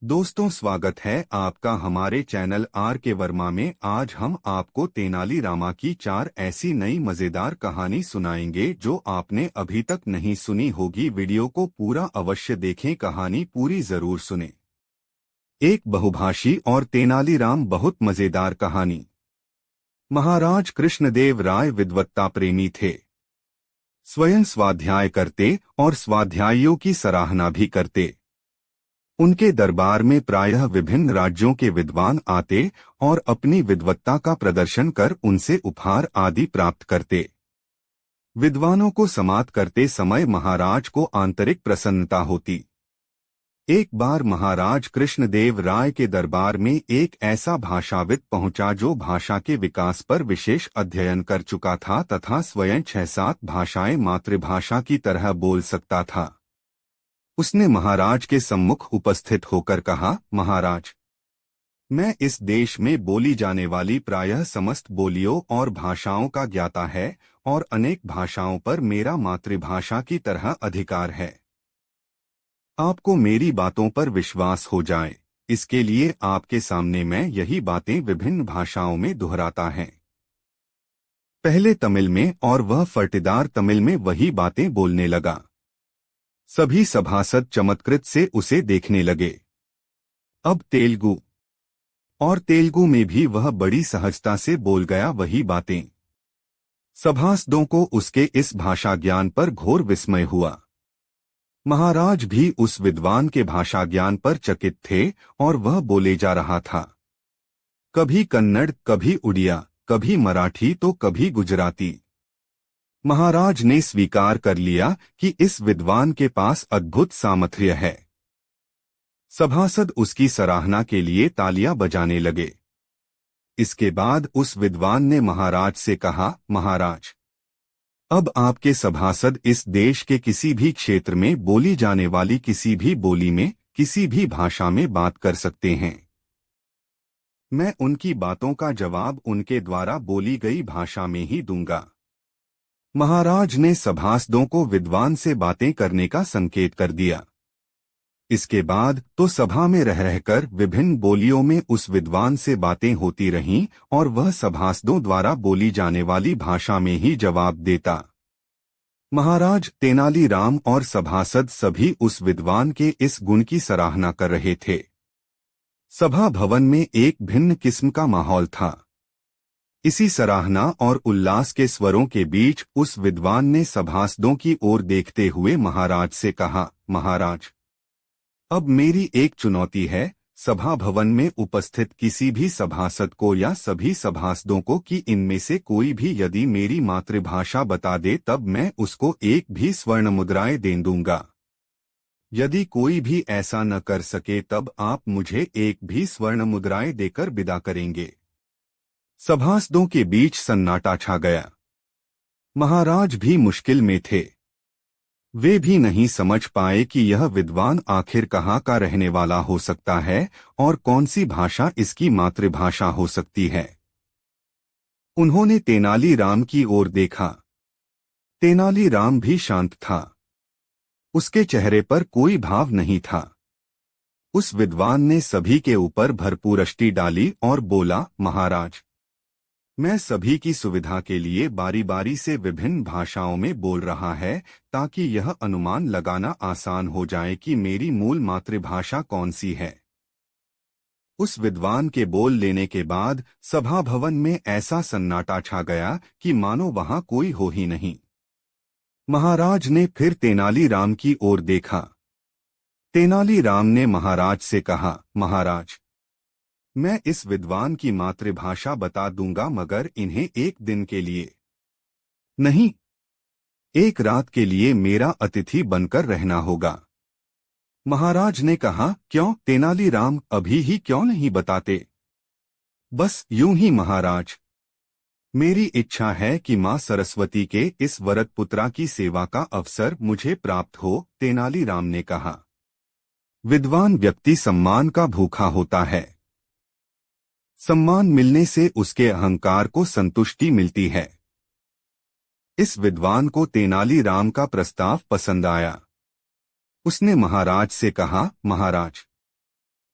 दोस्तों, स्वागत है आपका हमारे चैनल आर के वर्मा में। आज हम आपको तेनाली रामा की 4 ऐसी नई मजेदार कहानी सुनाएंगे जो आपने अभी तक नहीं सुनी होगी। वीडियो को पूरा अवश्य देखें, कहानी पूरी जरूर सुने। एक बहुभाषी और तेनालीराम बहुत मजेदार कहानी। महाराज कृष्णदेव राय विद्वत्ता प्रेमी थे। स्वयं स्वाध्याय करते और स्वाध्यायियों की सराहना भी करते। उनके दरबार में प्रायः विभिन्न राज्यों के विद्वान आते और अपनी विद्वत्ता का प्रदर्शन कर उनसे उपहार आदि प्राप्त करते। विद्वानों को समात करते समय महाराज को आंतरिक प्रसन्नता होती। एक बार महाराज कृष्णदेव राय के दरबार में एक ऐसा भाषाविद पहुंचा जो भाषा के विकास पर विशेष अध्ययन कर चुका था तथा स्वयं 6-7 भाषाएं मातृभाषा की तरह बोल सकता था। उसने महाराज के सम्मुख उपस्थित होकर कहा, महाराज, मैं इस देश में बोली जाने वाली प्रायः समस्त बोलियों और भाषाओं का ज्ञाता है और अनेक भाषाओं पर मेरा मातृभाषा की तरह अधिकार है। आपको मेरी बातों पर विश्वास हो जाए, इसके लिए आपके सामने मैं यही बातें विभिन्न भाषाओं में दोहराता है। पहले तमिल में और वह फर्टीदार तमिल में वही बातें बोलने लगा। सभी सभासद चमत्कृत से उसे देखने लगे। अब तेलुगु, और तेलुगु में भी वह बड़ी सहजता से बोल गया वही बातें। सभासदों को उसके इस भाषा ज्ञान पर घोर विस्मय हुआ। महाराज भी उस विद्वान के भाषा ज्ञान पर चकित थे और वह बोले जा रहा था। कभी कन्नड़, कभी उड़िया, कभी मराठी तो कभी गुजराती। महाराज ने स्वीकार कर लिया कि इस विद्वान के पास अद्भुत सामर्थ्य है। सभासद उसकी सराहना के लिए तालियां बजाने लगे। इसके बाद उस विद्वान ने महाराज से कहा, महाराज, अब आपके सभासद इस देश के किसी भी क्षेत्र में बोली जाने वाली किसी भी बोली में, किसी भी भाषा में बात कर सकते हैं। मैं उनकी बातों का जवाब उनके द्वारा बोली गई भाषा में ही दूंगा। महाराज ने सभासदों को विद्वान से बातें करने का संकेत कर दिया। इसके बाद तो सभा में रह रहकर विभिन्न बोलियों में उस विद्वान से बातें होती रहीं और वह सभासदों द्वारा बोली जाने वाली भाषा में ही जवाब देता। महाराज, तेनालीराम और सभासद सभी उस विद्वान के इस गुण की सराहना कर रहे थे। सभा भवन में एक भिन्न किस्म का माहौल था। इसी सराहना और उल्लास के स्वरों के बीच उस विद्वान ने सभासदों की ओर देखते हुए महाराज से कहा, महाराज, अब मेरी एक चुनौती है सभा भवन में उपस्थित किसी भी सभासद को या सभी सभासदों को कि इनमें से कोई भी यदि मेरी मातृभाषा बता दे तब मैं उसको एक भी स्वर्ण मुद्राएं दे दूंगा। यदि कोई भी ऐसा न कर सके तब आप मुझे एक भी स्वर्ण मुद्राएं देकर विदा करेंगे। सभासदों के बीच सन्नाटा छा गया। महाराज भी मुश्किल में थे। वे भी नहीं समझ पाए कि यह विद्वान आखिर कहाँ का रहने वाला हो सकता है और कौन सी भाषा इसकी मातृभाषा हो सकती है। उन्होंने तेनालीराम की ओर देखा। तेनालीराम भी शांत था। उसके चेहरे पर कोई भाव नहीं था। उस विद्वान ने सभी के ऊपर भरपूर अष्टि डाली और बोला, महाराज, मैं सभी की सुविधा के लिए बारी बारी से विभिन्न भाषाओं में बोल रहा है ताकि यह अनुमान लगाना आसान हो जाए कि मेरी मूल मातृभाषा कौन सी है। उस विद्वान के बोल लेने के बाद सभा भवन में ऐसा सन्नाटा छा गया कि मानो वहां कोई हो ही नहीं। महाराज ने फिर तेनालीराम की ओर देखा। तेनालीराम ने महाराज से कहा, महाराज, मैं इस विद्वान की मातृभाषा बता दूंगा मगर इन्हें एक दिन के लिए नहीं, एक रात के लिए मेरा अतिथि बनकर रहना होगा। महाराज ने कहा, क्यों तेनालीराम, अभी ही क्यों नहीं बताते? बस यूं ही महाराज। मेरी इच्छा है कि मां सरस्वती के इस वरद पुत्रा की सेवा का अवसर मुझे प्राप्त हो, तेनालीराम ने कहा। विद्वान व्यक्ति सम्मान का भूखा होता है। सम्मान मिलने से उसके अहंकार को संतुष्टि मिलती है। इस विद्वान को तेनालीराम का प्रस्ताव पसंद आया। उसने महाराज से कहा, महाराज,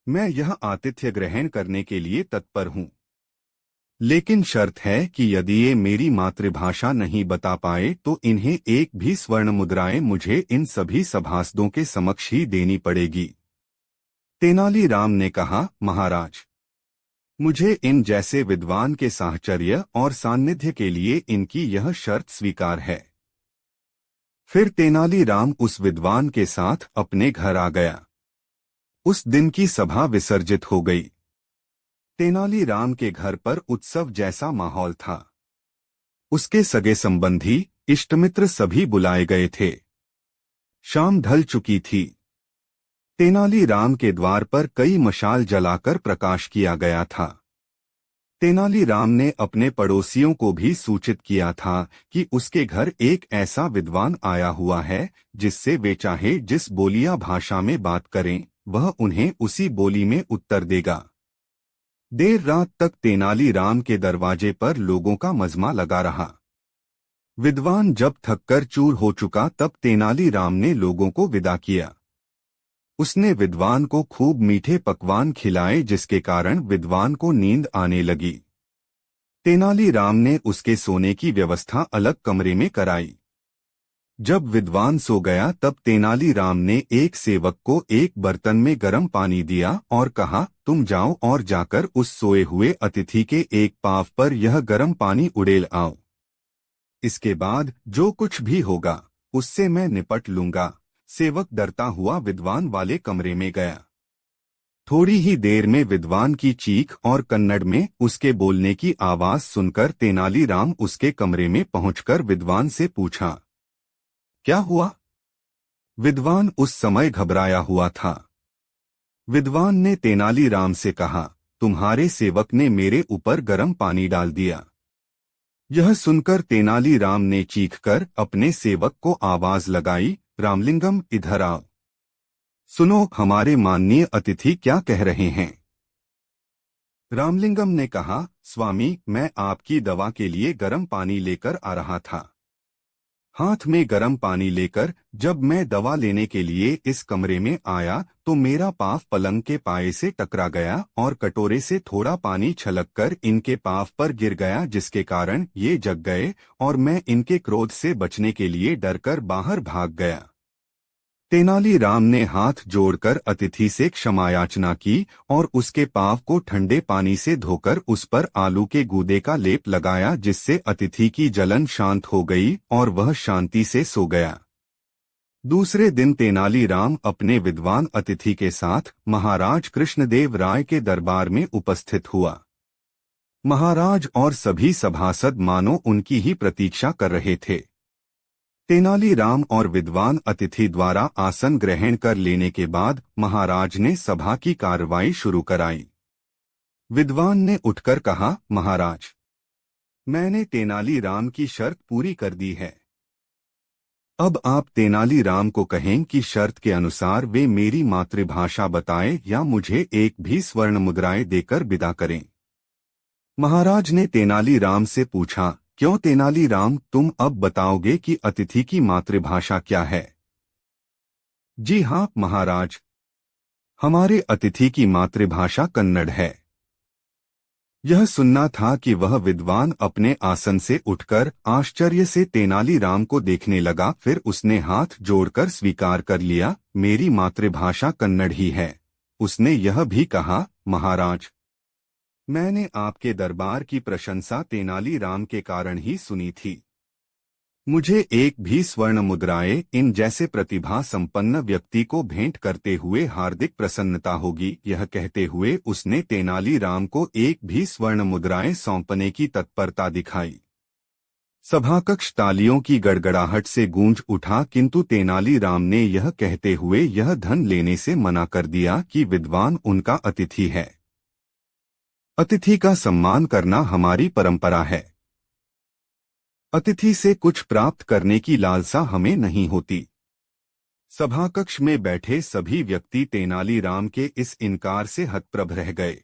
मैं यह आतिथ्य ग्रहण करने के लिए तत्पर हूँ, लेकिन शर्त है कि यदि ये मेरी मातृभाषा नहीं बता पाए तो इन्हें एक भी स्वर्ण मुद्राएं मुझे इन सभी सभासदों के समक्ष ही देनी पड़ेगी। तेनालीराम ने कहा, महाराज, मुझे इन जैसे विद्वान के साहचर्य और सान्निध्य के लिए इनकी यह शर्त स्वीकार है। फिर तेनालीराम उस विद्वान के साथ अपने घर आ गया। उस दिन की सभा विसर्जित हो गई। तेनालीराम के घर पर उत्सव जैसा माहौल था। उसके सगे संबंधी, इष्टमित्र सभी बुलाए गए थे। शाम ढल चुकी थी। तेनालीराम के द्वार पर कई मशाल जलाकर प्रकाश किया गया था। तेनालीराम ने अपने पड़ोसियों को भी सूचित किया था कि उसके घर एक ऐसा विद्वान आया हुआ है जिससे वे चाहे जिस बोलिया भाषा में बात करें वह उन्हें उसी बोली में उत्तर देगा। देर रात तक तेनालीराम के दरवाजे पर लोगों का मजमा लगा रहा। विद्वान जब थककर चूर हो चुका तब तेनालीराम ने लोगों को विदा किया। उसने विद्वान को खूब मीठे पकवान खिलाए जिसके कारण विद्वान को नींद आने लगी। तेनालीराम ने उसके सोने की व्यवस्था अलग कमरे में कराई। जब विद्वान सो गया तब तेनालीराम ने एक सेवक को एक बर्तन में गर्म पानी दिया और कहा, तुम जाओ और जाकर उस सोए हुए अतिथि के एक पांव पर यह गर्म पानी उड़ेल आओ। इसके बाद जो कुछ भी होगा उससे मैं निपट लूंगा। सेवक डरता हुआ विद्वान वाले कमरे में गया। थोड़ी ही देर में विद्वान की चीख और कन्नड़ में उसके बोलने की आवाज सुनकर तेनालीराम उसके कमरे में पहुंचकर विद्वान से पूछा, क्या हुआ? विद्वान उस समय घबराया हुआ था। विद्वान ने तेनालीराम से कहा, तुम्हारे सेवक ने मेरे ऊपर गर्म पानी डाल दिया। यह सुनकर तेनालीराम ने चीखकर अपने सेवक को आवाज लगाई, रामलिंगम, इधर आओ। सुनो, हमारे माननीय अतिथि क्या कह रहे हैं। रामलिंगम ने कहा, स्वामी, मैं आपकी दवा के लिए गर्म पानी लेकर आ रहा था। हाथ में गर्म पानी लेकर जब मैं दवा लेने के लिए इस कमरे में आया तो मेरा पाँव पलंग के पाए से टकरा गया और कटोरे से थोड़ा पानी छलककर इनके पाँव पर गिर गया जिसके कारण ये जग गए और मैं इनके क्रोध से बचने के लिए डरकर बाहर भाग गया। तेनालीराम ने हाथ जोड़कर अतिथि से क्षमायाचना की और उसके पाँव को ठंडे पानी से धोकर उस पर आलू के गूदे का लेप लगाया जिससे अतिथि की जलन शांत हो गई और वह शांति से सो गया। दूसरे दिन तेनालीराम अपने विद्वान अतिथि के साथ महाराज कृष्णदेव राय के दरबार में उपस्थित हुआ। महाराज और सभी सभासद मानो उनकी ही प्रतीक्षा कर रहे थे। तेनालीराम और विद्वान अतिथि द्वारा आसन ग्रहण कर लेने के बाद महाराज ने सभा की कार्रवाई शुरू कराई। विद्वान ने उठकर कहा, महाराज, मैंने तेनालीराम की शर्त पूरी कर दी है। अब आप तेनालीराम को कहें कि शर्त के अनुसार वे मेरी मातृभाषा बताएं या मुझे एक भी स्वर्ण मुद्राएं देकर विदा करें। महाराज ने तेनालीराम से पूछा, क्यों तेनालीराम, तुम अब बताओगे कि अतिथि की मातृभाषा क्या है? जी हाँ महाराज, हमारे अतिथि की मातृभाषा कन्नड़ है। यह सुनना था कि वह विद्वान अपने आसन से उठकर आश्चर्य से तेनालीराम को देखने लगा। फिर उसने हाथ जोड़कर स्वीकार कर लिया, मेरी मातृभाषा कन्नड़ ही है। उसने यह भी कहा, महाराज, मैंने आपके दरबार की प्रशंसा तेनालीराम के कारण ही सुनी थी। मुझे एक भी स्वर्ण मुद्राएं इन जैसे प्रतिभा संपन्न व्यक्ति को भेंट करते हुए हार्दिक प्रसन्नता होगी। यह कहते हुए उसने तेनालीराम को एक भी स्वर्ण मुद्राएं सौंपने की तत्परता दिखाई। सभाकक्ष तालियों की गड़गड़ाहट से गूंज उठा, किंतु तेनालीराम ने यह कहते हुए यह धन लेने से मना कर दिया कि विद्वान उनका अतिथि है। अतिथि का सम्मान करना हमारी परंपरा है। अतिथि से कुछ प्राप्त करने की लालसा हमें नहीं होती। सभाकक्ष में बैठे सभी व्यक्ति तेनालीराम के इस इनकार से हतप्रभ रह गए।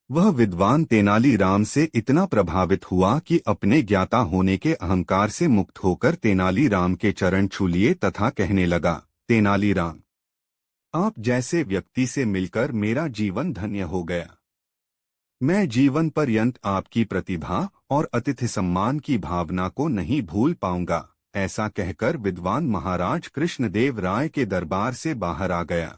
वह विद्वान तेनालीराम से इतना प्रभावित हुआ कि अपने ज्ञाता होने के अहंकार से मुक्त होकर तेनालीराम के चरण छू लिए तथा कहने लगा, तेनालीराम, आप जैसे व्यक्ति से मिलकर मेरा जीवन धन्य हो गया। मैं जीवन पर्यंत आपकी प्रतिभा और अतिथि सम्मान की भावना को नहीं भूल पाऊंगा। ऐसा कहकर विद्वान महाराज कृष्णदेव राय के दरबार से बाहर आ गया।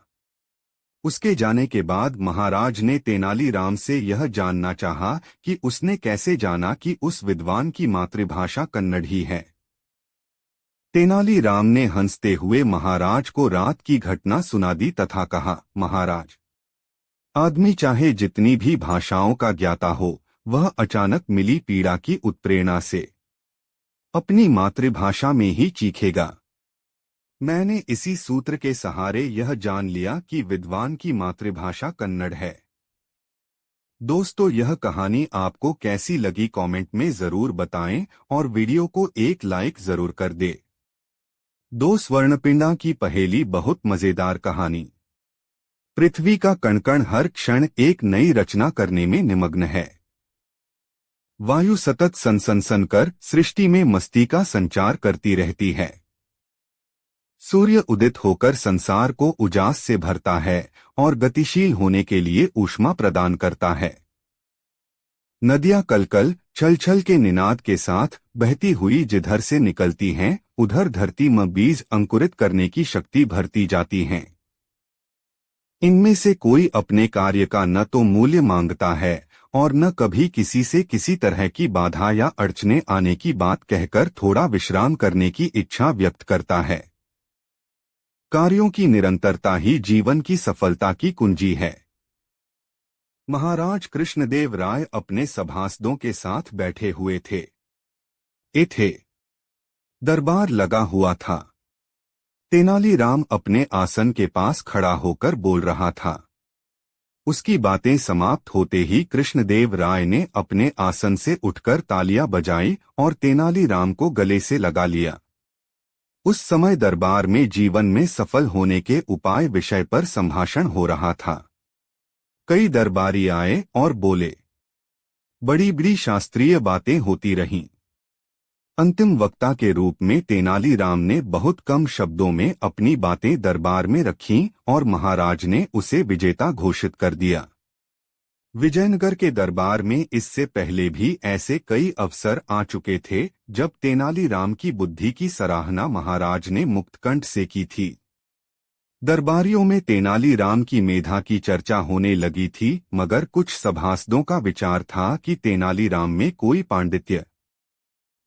उसके जाने के बाद महाराज ने तेनालीराम से यह जानना चाहा कि उसने कैसे जाना कि उस विद्वान की मातृभाषा कन्नड़ ही है। तेनालीराम ने हंसते हुए महाराज को रात की घटना सुना दी तथा कहा, महाराज, आदमी चाहे जितनी भी भाषाओं का ज्ञाता हो, वह अचानक मिली पीड़ा की उत्प्रेरणा से अपनी मातृभाषा में ही चीखेगा। मैंने इसी सूत्र के सहारे यह जान लिया कि विद्वान की मातृभाषा कन्नड़ है। दोस्तों, यह कहानी आपको कैसी लगी कमेंट में जरूर बताएं और वीडियो को एक लाइक जरूर कर दे। दो स्वर्णपिंडा की पहेली बहुत मजेदार कहानी। पृथ्वी का कण-कण हर क्षण एक नई रचना करने में निमग्न है। वायु सतत सनसनसन कर सृष्टि में मस्ती का संचार करती रहती है। सूर्य उदित होकर संसार को उजास से भरता है और गतिशील होने के लिए ऊष्मा प्रदान करता है। नदियां कलकल छल छल के निनाद के साथ बहती हुई जिधर से निकलती हैं, उधर धरती में बीज अंकुरित करने की शक्ति भरती जाती हैं। इनमें से कोई अपने कार्य का न तो मूल्य मांगता है और न कभी किसी से किसी तरह की बाधा या अड़चने आने की बात कहकर थोड़ा विश्राम करने की इच्छा व्यक्त करता है। कार्यों की निरंतरता ही जीवन की सफलता की कुंजी है। महाराज कृष्णदेव राय अपने सभासदों के साथ बैठे हुए थे। दरबार लगा हुआ था। तेनालीराम अपने आसन के पास खड़ा होकर बोल रहा था। उसकी बातें समाप्त होते ही कृष्णदेव राय ने अपने आसन से उठकर तालियां बजाई और तेनालीराम को गले से लगा लिया। उस समय दरबार में जीवन में सफल होने के उपाय विषय पर संभाषण हो रहा था। कई दरबारी आए और बोले। बड़ी बड़ी शास्त्रीय बातें होती रहीं। अंतिम वक्ता के रूप में तेनालीराम ने बहुत कम शब्दों में अपनी बातें दरबार में रखीं और महाराज ने उसे विजेता घोषित कर दिया। विजयनगर के दरबार में इससे पहले भी ऐसे कई अवसर आ चुके थे जब तेनालीराम की बुद्धि की सराहना महाराज ने मुक्तकंठ से की थी। दरबारियों में तेनालीराम की मेधा की चर्चा होने लगी थी, मगर कुछ सभासदों का विचार था कि तेनालीराम में कोई पांडित्य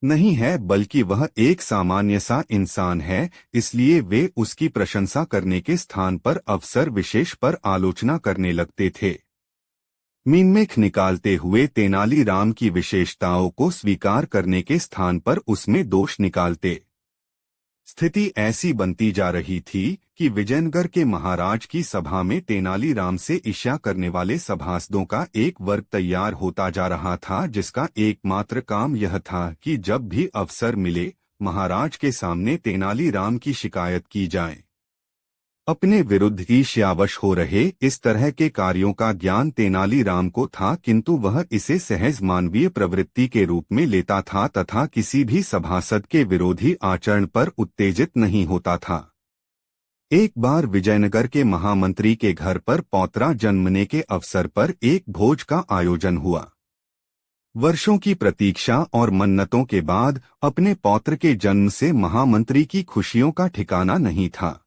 नहीं है, बल्कि वह एक सामान्य सा इंसान है। इसलिए वे उसकी प्रशंसा करने के स्थान पर अवसर विशेष पर आलोचना करने लगते थे। मीनमेख निकालते हुए तेनालीराम की विशेषताओं को स्वीकार करने के स्थान पर उसमें दोष निकालते। स्थिति ऐसी बनती जा रही थी कि विजयनगर के महाराज की सभा में तेनालीराम से ईर्ष्या करने वाले सभासदों का एक वर्ग तैयार होता जा रहा था, जिसका एकमात्र काम यह था कि जब भी अवसर मिले महाराज के सामने तेनालीराम की शिकायत की जाए। अपने विरुद्ध ईर्ष्यावश हो रहे इस तरह के कार्यों का ज्ञान तेनालीराम को था, किंतु वह इसे सहज मानवीय प्रवृत्ति के रूप में लेता था तथा किसी भी सभासद के विरोधी आचरण पर उत्तेजित नहीं होता था। एक बार विजयनगर के महामंत्री के घर पर पौत्रा जन्मने के अवसर पर एक भोज का आयोजन हुआ। वर्षों की प्रतीक्षा और मन्नतों के बाद अपने पौत्र के जन्म से महामंत्री की खुशियों का ठिकाना नहीं था।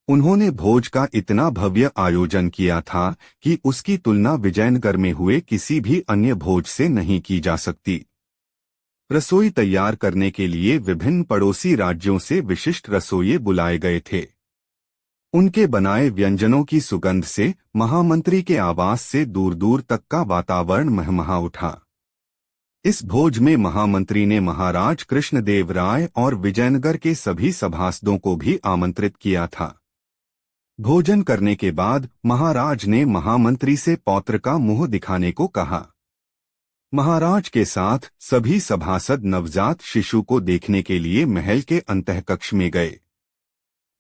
उन्होंने भोज का इतना भव्य आयोजन किया था कि उसकी तुलना विजयनगर में हुए किसी भी अन्य भोज से नहीं की जा सकती। रसोई तैयार करने के लिए विभिन्न पड़ोसी राज्यों से विशिष्ट रसोइये बुलाए गए थे। उनके बनाए व्यंजनों की सुगंध से महामंत्री के आवास से दूर दूर तक का वातावरण महमहा उठा। इस भोज में महामंत्री ने महाराज कृष्णदेव राय और विजयनगर के सभी सभासदों को भी आमंत्रित किया था। भोजन करने के बाद महाराज ने महामंत्री से पौत्र का मुंह दिखाने को कहा। महाराज के साथ सभी सभासद नवजात शिशु को देखने के लिए महल के अंतःकक्ष में गए।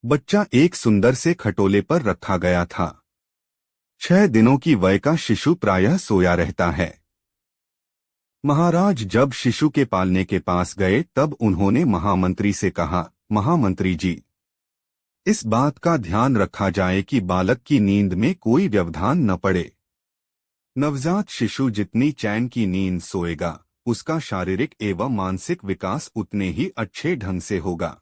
बच्चा एक सुंदर से खटोले पर रखा गया था। 6 दिनों की वय का शिशु प्रायः सोया रहता है। महाराज जब शिशु के पालने के पास गए तब उन्होंने महामंत्री से कहा, महामंत्री जी, इस बात का ध्यान रखा जाए कि बालक की नींद में कोई व्यवधान न पड़े। नवजात शिशु जितनी चैन की नींद सोएगा, उसका शारीरिक एवं मानसिक विकास उतने ही अच्छे ढंग से होगा।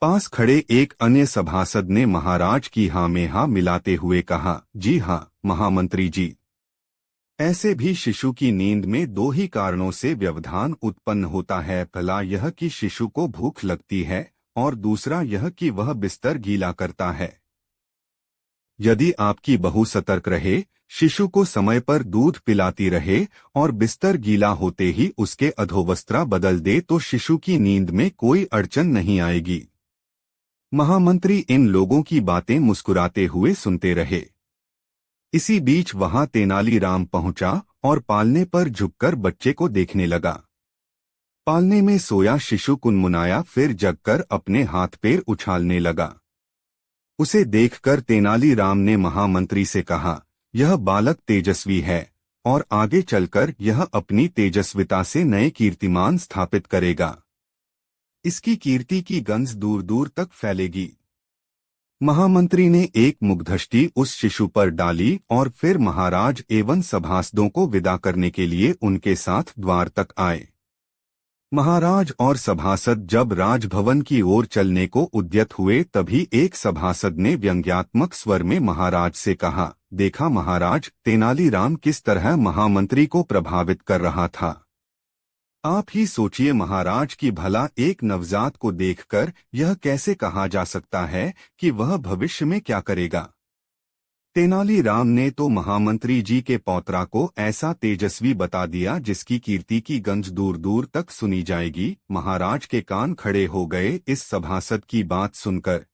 पास खड़े एक अन्य सभासद ने महाराज की हाँ में हाँ मिलाते हुए कहा, जी हाँ महामंत्री जी। ऐसे भी शिशु की नींद में दो ही कारणों से व्यवधान उत्पन्न होता है। पहला यह कि शिशु को भूख लगती है और दूसरा यह कि वह बिस्तर गीला करता है। यदि आपकी बहू सतर्क रहे, शिशु को समय पर दूध पिलाती रहे और बिस्तर गीला होते ही उसके अधोवस्त्रा बदल दे तो शिशु की नींद में कोई अड़चन नहीं आएगी। महामंत्री इन लोगों की बातें मुस्कुराते हुए सुनते रहे। इसी बीच वहां तेनालीराम पहुंचा और पालने पर झुककर बच्चे को देखने लगा। पालने में सोया शिशु कुनमुनाया, फिर जगकर अपने हाथ पैर उछालने लगा। उसे देखकर तेनालीराम ने महामंत्री से कहा, यह बालक तेजस्वी है और आगे चलकर यह अपनी तेजस्विता से नए कीर्तिमान स्थापित करेगा। इसकी कीर्ति की गंध दूर दूर तक फैलेगी। महामंत्री ने एक मुग्धष्टि उस शिशु पर डाली और फिर महाराज एवं सभासदों को विदा करने के लिए उनके साथ द्वार तक आए। महाराज और सभासद जब राजभवन की ओर चलने को उद्यत हुए तभी एक सभासद ने व्यंग्यात्मक स्वर में महाराज से कहा, देखा महाराज, तेनालीराम किस तरह महामंत्री को प्रभावित कर रहा था। आप ही सोचिए महाराज कि भला एक नवजात को देखकर यह कैसे कहा जा सकता है कि वह भविष्य में क्या करेगा। तेनालीराम ने तो महामंत्री जी के पौत्रा को ऐसा तेजस्वी बता दिया जिसकी कीर्ति की गंज दूर दूर तक सुनी जाएगी। महाराज के कान खड़े हो गए इस सभासद की बात सुनकर।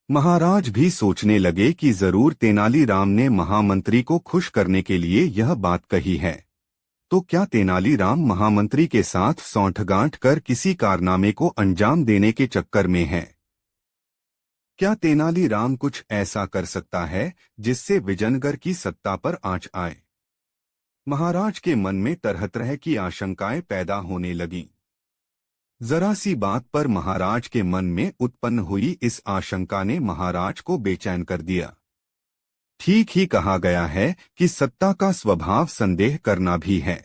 महाराज भी सोचने लगे कि जरूर तेनालीराम ने महामंत्री को खुश करने के लिए यह बात कही है। तो क्या तेनालीराम महामंत्री के साथ सौंठगांठ कर किसी कारनामे को अंजाम देने के चक्कर में है? क्या तेनालीराम कुछ ऐसा कर सकता है जिससे विजयनगर की सत्ता पर आंच आए? महाराज के मन में तरह तरह की आशंकाएं पैदा होने लगीं। जरा सी बात पर महाराज के मन में उत्पन्न हुई इस आशंका ने महाराज को बेचैन कर दिया। ठीक ही कहा गया है कि सत्ता का स्वभाव संदेह करना भी है।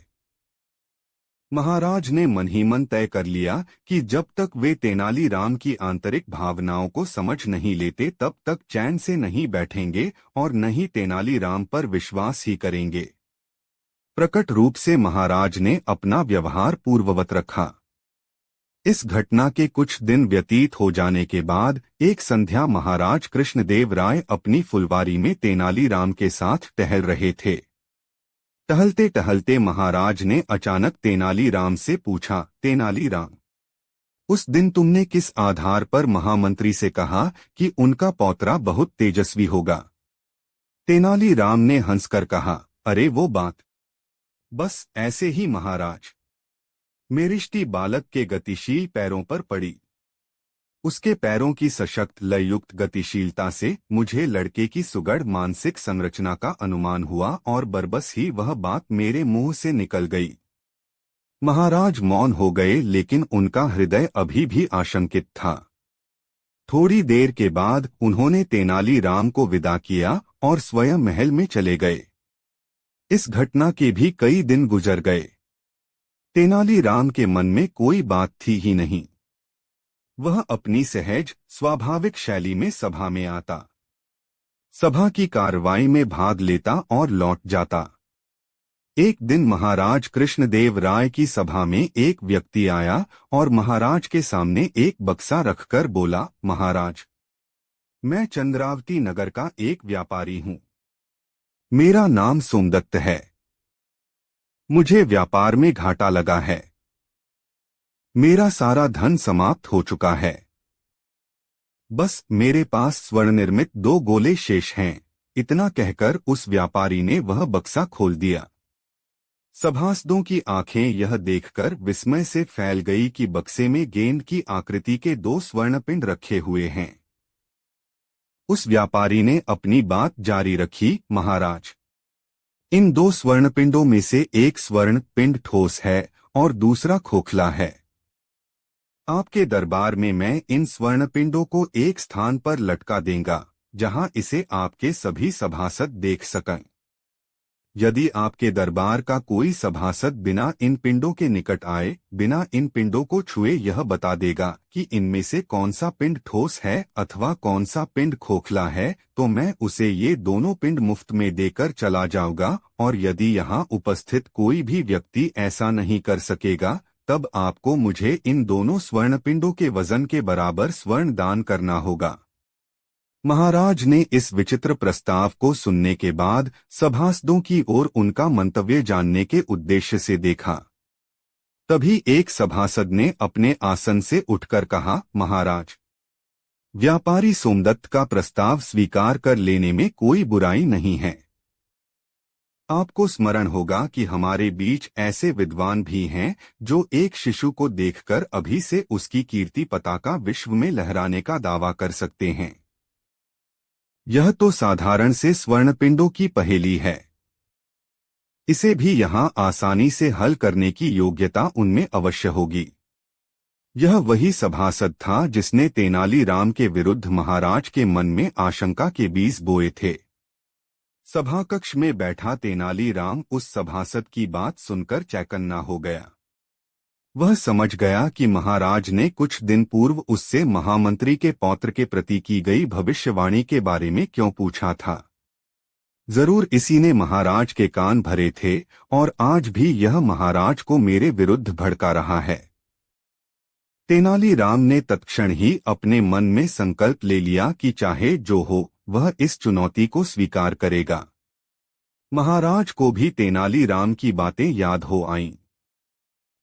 महाराज ने मन ही मन तय कर लिया कि जब तक वे तेनालीराम की आंतरिक भावनाओं को समझ नहीं लेते तब तक चैन से नहीं बैठेंगे और न ही तेनालीराम पर विश्वास ही करेंगे। प्रकट रूप से महाराज ने अपना व्यवहार पूर्ववत रखा। इस घटना के कुछ दिन व्यतीत हो जाने के बाद एक संध्या महाराज कृष्णदेव राय अपनी फुलवारी में तेनालीराम के साथ टहल रहे थे। टहलते टहलते महाराज ने अचानक तेनालीराम से पूछा, तेनालीराम, उस दिन तुमने किस आधार पर महामंत्री से कहा कि उनका पौत्रा बहुत तेजस्वी होगा? तेनालीराम ने हंसकर कहा, अरे वो बात बस ऐसे ही महाराज। मेरिष्टि बालक के गतिशील पैरों पर पड़ी। उसके पैरों की सशक्त लययुक्त गतिशीलता से मुझे लड़के की सुगढ़ मानसिक संरचना का अनुमान हुआ और बरबस ही वह बात मेरे मुंह से निकल गई। महाराज मौन हो गए, लेकिन उनका हृदय अभी भी आशंकित था। थोड़ी देर के बाद उन्होंने तेनालीराम को विदा किया और स्वयं महल में चले गए। इस घटना के भी कई दिन गुजर गए। तेनालीराम के मन में कोई बात थी ही नहीं। वह अपनी सहज स्वाभाविक शैली में सभा में आता, सभा की कार्रवाई में भाग लेता और लौट जाता। एक दिन महाराज कृष्णदेव राय की सभा में एक व्यक्ति आया और महाराज के सामने एक बक्सा रखकर बोला, महाराज, मैं चंद्रावती नगर का एक व्यापारी हूँ। मेरा नाम सोमदत्त है। मुझे व्यापार में घाटा लगा है। मेरा सारा धन समाप्त हो चुका है। बस मेरे पास स्वर्ण निर्मित 2 गोले शेष हैं। इतना कहकर उस व्यापारी ने वह बक्सा खोल दिया। सभासदों की आंखें यह देखकर विस्मय से फैल गई कि बक्से में गेंद की आकृति के 2 स्वर्णपिंड रखे हुए हैं। उस व्यापारी ने अपनी बात जारी रखी, महाराज, इन 2 स्वर्णपिंडों में से एक स्वर्ण पिंड ठोस है और दूसरा खोखला है। आपके दरबार में मैं इन स्वर्ण पिंडों को एक स्थान पर लटका देंगा, जहां इसे आपके सभी सभासद देख सकें। यदि आपके दरबार का कोई सभासद बिना इन पिंडों के निकट आए, बिना इन पिंडों को छुए यह बता देगा कि इनमें से कौन सा पिंड ठोस है अथवा कौन सा पिंड खोखला है, तो मैं उसे ये दोनों पिंड मुफ्त में देकर चला जाऊंगा। और यदि यहाँ उपस्थित कोई भी व्यक्ति ऐसा नहीं कर सकेगा, तब आपको मुझे इन दोनों स्वर्ण पिंडों के वजन के बराबर स्वर्ण दान करना होगा। महाराज ने इस विचित्र प्रस्ताव को सुनने के बाद सभासदों की ओर उनका मंतव्य जानने के उद्देश्य से देखा। तभी एक सभासद ने अपने आसन से उठकर कहा, महाराज, व्यापारी सोमदत्त का प्रस्ताव स्वीकार कर लेने में कोई बुराई नहीं है। आपको स्मरण होगा कि हमारे बीच ऐसे विद्वान भी हैं जो एक शिशु को देखकर अभी से उसकी कीर्ति पताका विश्व में लहराने का दावा कर सकते हैं। यह तो साधारण से स्वर्णपिंडों की पहेली है। इसे भी यहाँ आसानी से हल करने की योग्यता उनमें अवश्य होगी। यह वही सभासद था जिसने तेनालीराम के विरुद्ध महाराज के मन में आशंका के बीज बोए थे। सभा कक्ष में बैठा तेनालीराम उस सभासद की बात सुनकर चौकन्ना हो गया। वह समझ गया कि महाराज ने कुछ दिन पूर्व उससे महामंत्री के पौत्र के प्रति की गई भविष्यवाणी के बारे में क्यों पूछा था। जरूर इसी ने महाराज के कान भरे थे और आज भी यह महाराज को मेरे विरुद्ध भड़का रहा है। तेनालीराम ने तत्क्षण ही अपने मन में संकल्प ले लिया कि चाहे जो हो वह इस चुनौती को स्वीकार करेगा। महाराज को भी तेनालीराम की बातें याद हो आईं।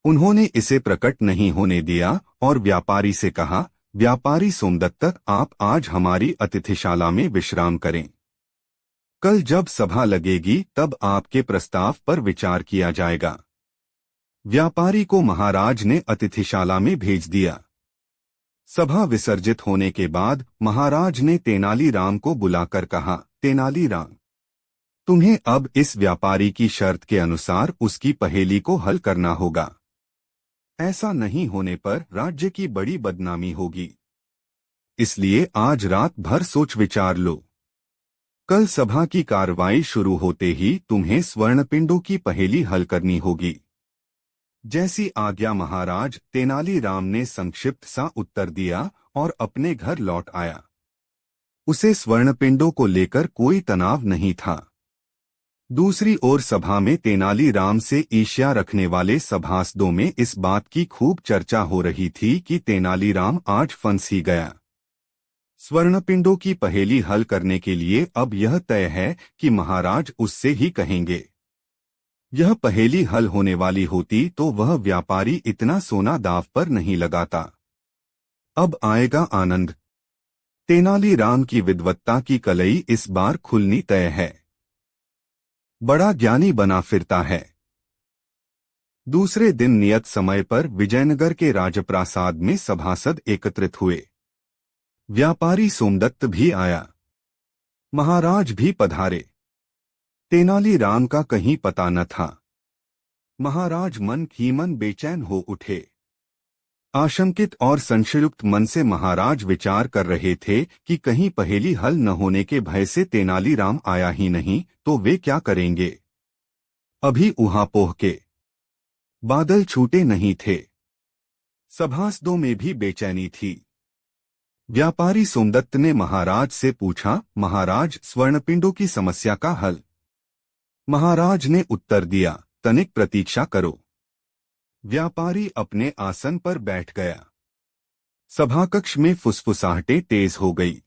उन्होंने इसे प्रकट नहीं होने दिया और व्यापारी से कहा, व्यापारी सोमदत्त, आप आज हमारी अतिथिशाला में विश्राम करें। कल जब सभा लगेगी तब आपके प्रस्ताव पर विचार किया जाएगा। व्यापारी को महाराज ने अतिथिशाला में भेज दिया। सभा विसर्जित होने के बाद महाराज ने तेनालीराम को बुलाकर कहा, तेनालीराम, तुम्हें अब इस व्यापारी की शर्त के अनुसार उसकी पहेली को हल करना होगा। ऐसा नहीं होने पर राज्य की बड़ी बदनामी होगी। इसलिए आज रात भर सोच विचार लो। कल सभा की कार्रवाई शुरू होते ही तुम्हें स्वर्णपिंडों की पहेली हल करनी होगी। जैसी आज्ञा महाराज। तेनालीराम ने संक्षिप्त सा उत्तर दिया और अपने घर लौट आया। उसे स्वर्णपिंडों को लेकर कोई तनाव नहीं था। दूसरी ओर सभा में तेनालीराम से ईर्ष्या रखने वाले सभासदों में इस बात की खूब चर्चा हो रही थी कि तेनालीराम आज फंस ही गया। स्वर्णपिंडों की पहेली हल करने के लिए अब यह तय है कि महाराज उससे ही कहेंगे। यह पहेली हल होने वाली होती तो वह व्यापारी इतना सोना दांव पर नहीं लगाता। अब आएगा आनंद। तेनालीराम की विद्वत्ता की कलई इस बार खुलनी तय है। बड़ा ज्ञानी बना फिरता है। दूसरे दिन नियत समय पर विजयनगर के राजप्रासाद में सभासद एकत्रित हुए। व्यापारी सोमदत्त भी आया। महाराज भी पधारे। तेनालीराम का कहीं पता न था। महाराज मन ही मन बेचैन हो उठे। आशंकित और संशयुक्त मन से महाराज विचार कर रहे थे कि कहीं पहेली हल न होने के भय से तेनालीराम आया ही नहीं तो वे क्या करेंगे। अभी ऊहापोह के बादल छूटे नहीं थे। सभासदों में भी बेचैनी थी। व्यापारी सोमदत्त ने महाराज से पूछा, महाराज, स्वर्णपिंडों की समस्या का हल। महाराज ने उत्तर दिया, तनिक प्रतीक्षा करो। व्यापारी अपने आसन पर बैठ गया। सभाकक्ष में फुसफुसाहटें तेज हो गई।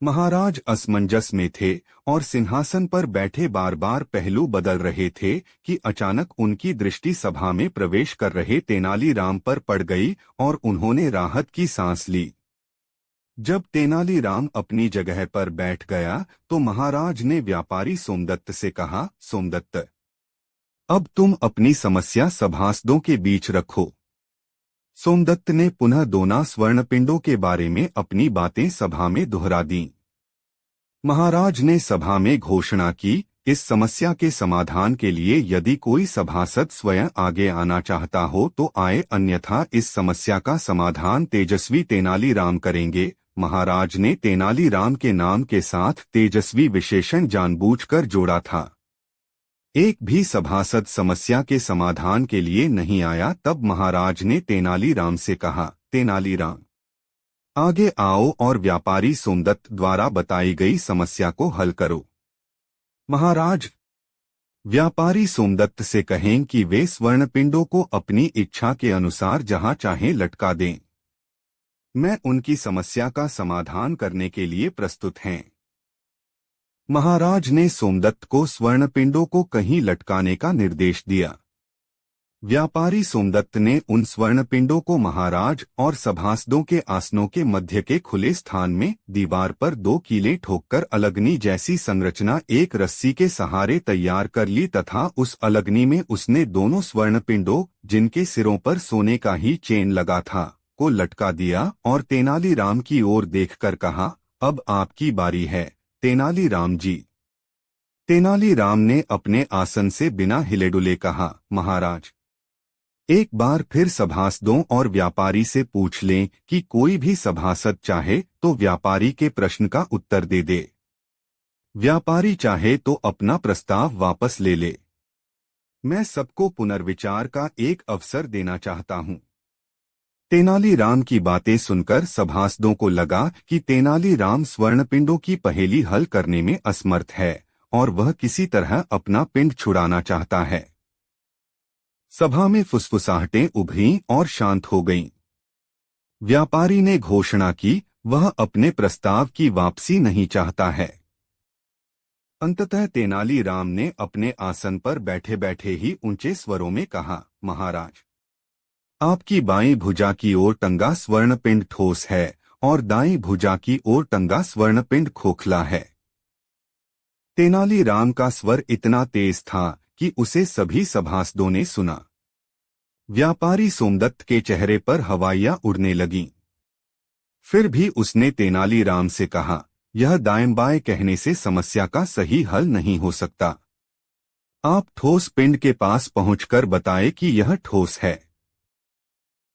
महाराज असमंजस में थे और सिंहासन पर बैठे बार बार पहलू बदल रहे थे कि अचानक उनकी दृष्टि सभा में प्रवेश कर रहे तेनालीराम पर पड़ गई और उन्होंने राहत की सांस ली। जब तेनालीराम अपनी जगह पर बैठ गया तो महाराज ने व्यापारी सोमदत्त से कहा, सोमदत्त, अब तुम अपनी समस्या सभासदों के बीच रखो। सोमदत्त ने पुनः दोनों स्वर्णपिंडों के बारे में अपनी बातें सभा में दोहरा दी। महाराज ने सभा में घोषणा की, इस समस्या के समाधान के लिए यदि कोई सभासद स्वयं आगे आना चाहता हो तो आए, अन्यथा इस समस्या का समाधान तेजस्वी तेनालीराम करेंगे। महाराज ने तेनालीराम के नाम के साथ तेजस्वी विशेषण जानबूझकर जोड़ा था। एक भी सभासद समस्या के समाधान के लिए नहीं आया। तब महाराज ने तेनालीराम से कहा, तेनालीराम, आगे आओ और व्यापारी सोमदत्त द्वारा बताई गई समस्या को हल करो। महाराज, व्यापारी सोमदत्त से कहें कि वे स्वर्णपिंडों को अपनी इच्छा के अनुसार जहां चाहें लटका दें। मैं उनकी समस्या का समाधान करने के लिए प्रस्तुत हैं। महाराज ने सोमदत्त को स्वर्णपिंडों को कहीं लटकाने का निर्देश दिया। व्यापारी सोमदत्त ने उन स्वर्णपिंडों को महाराज और सभासदों के आसनों के मध्य के खुले स्थान में दीवार पर 2 कीलें ठोककर अलगनी जैसी संरचना एक रस्सी के सहारे तैयार कर ली तथा उस अलगनी में उसने दोनों स्वर्णपिंडों, जिनके सिरों पर सोने का ही चेन लगा था, को लटका दिया और तेनालीराम की ओर देखकर कहा, अब आपकी बारी है तेनालीराम जी। तेनालीराम ने अपने आसन से बिना हिले डुले कहा, महाराज, एक बार फिर सभासदों और व्यापारी से पूछ लें कि कोई भी सभासद चाहे तो व्यापारी के प्रश्न का उत्तर दे दे। व्यापारी चाहे तो अपना प्रस्ताव वापस ले ले। मैं सबको पुनर्विचार का एक अवसर देना चाहता हूं। तेनालीराम की बातें सुनकर सभासदों को लगा कि तेनालीराम स्वर्णपिंडों की पहेली हल करने में असमर्थ है और वह किसी तरह अपना पिंड छुड़ाना चाहता है। सभा में फुसफुसाहटें उभरीं और शांत हो गईं। व्यापारी ने घोषणा की, वह अपने प्रस्ताव की वापसी नहीं चाहता है। अंततः तेनालीराम ने अपने आसन पर बैठे बैठे ही ऊंचे स्वरों में कहा, महाराज, आपकी बाईं भुजा की ओर टंगा स्वर्णपिंड ठोस है और दाईं भुजा की ओर टंगा स्वर्णपिंड खोखला है। तेनालीराम का स्वर इतना तेज था कि उसे सभी सभासदों ने सुना। व्यापारी सोमदत्त के चेहरे पर हवाइयां उड़ने लगीं। फिर भी उसने तेनालीराम से कहा, यह दाएं बाएं कहने से समस्या का सही हल नहीं हो सकता। आप ठोस पिंड के पास पहुंचकर बताएं कि यह ठोस है।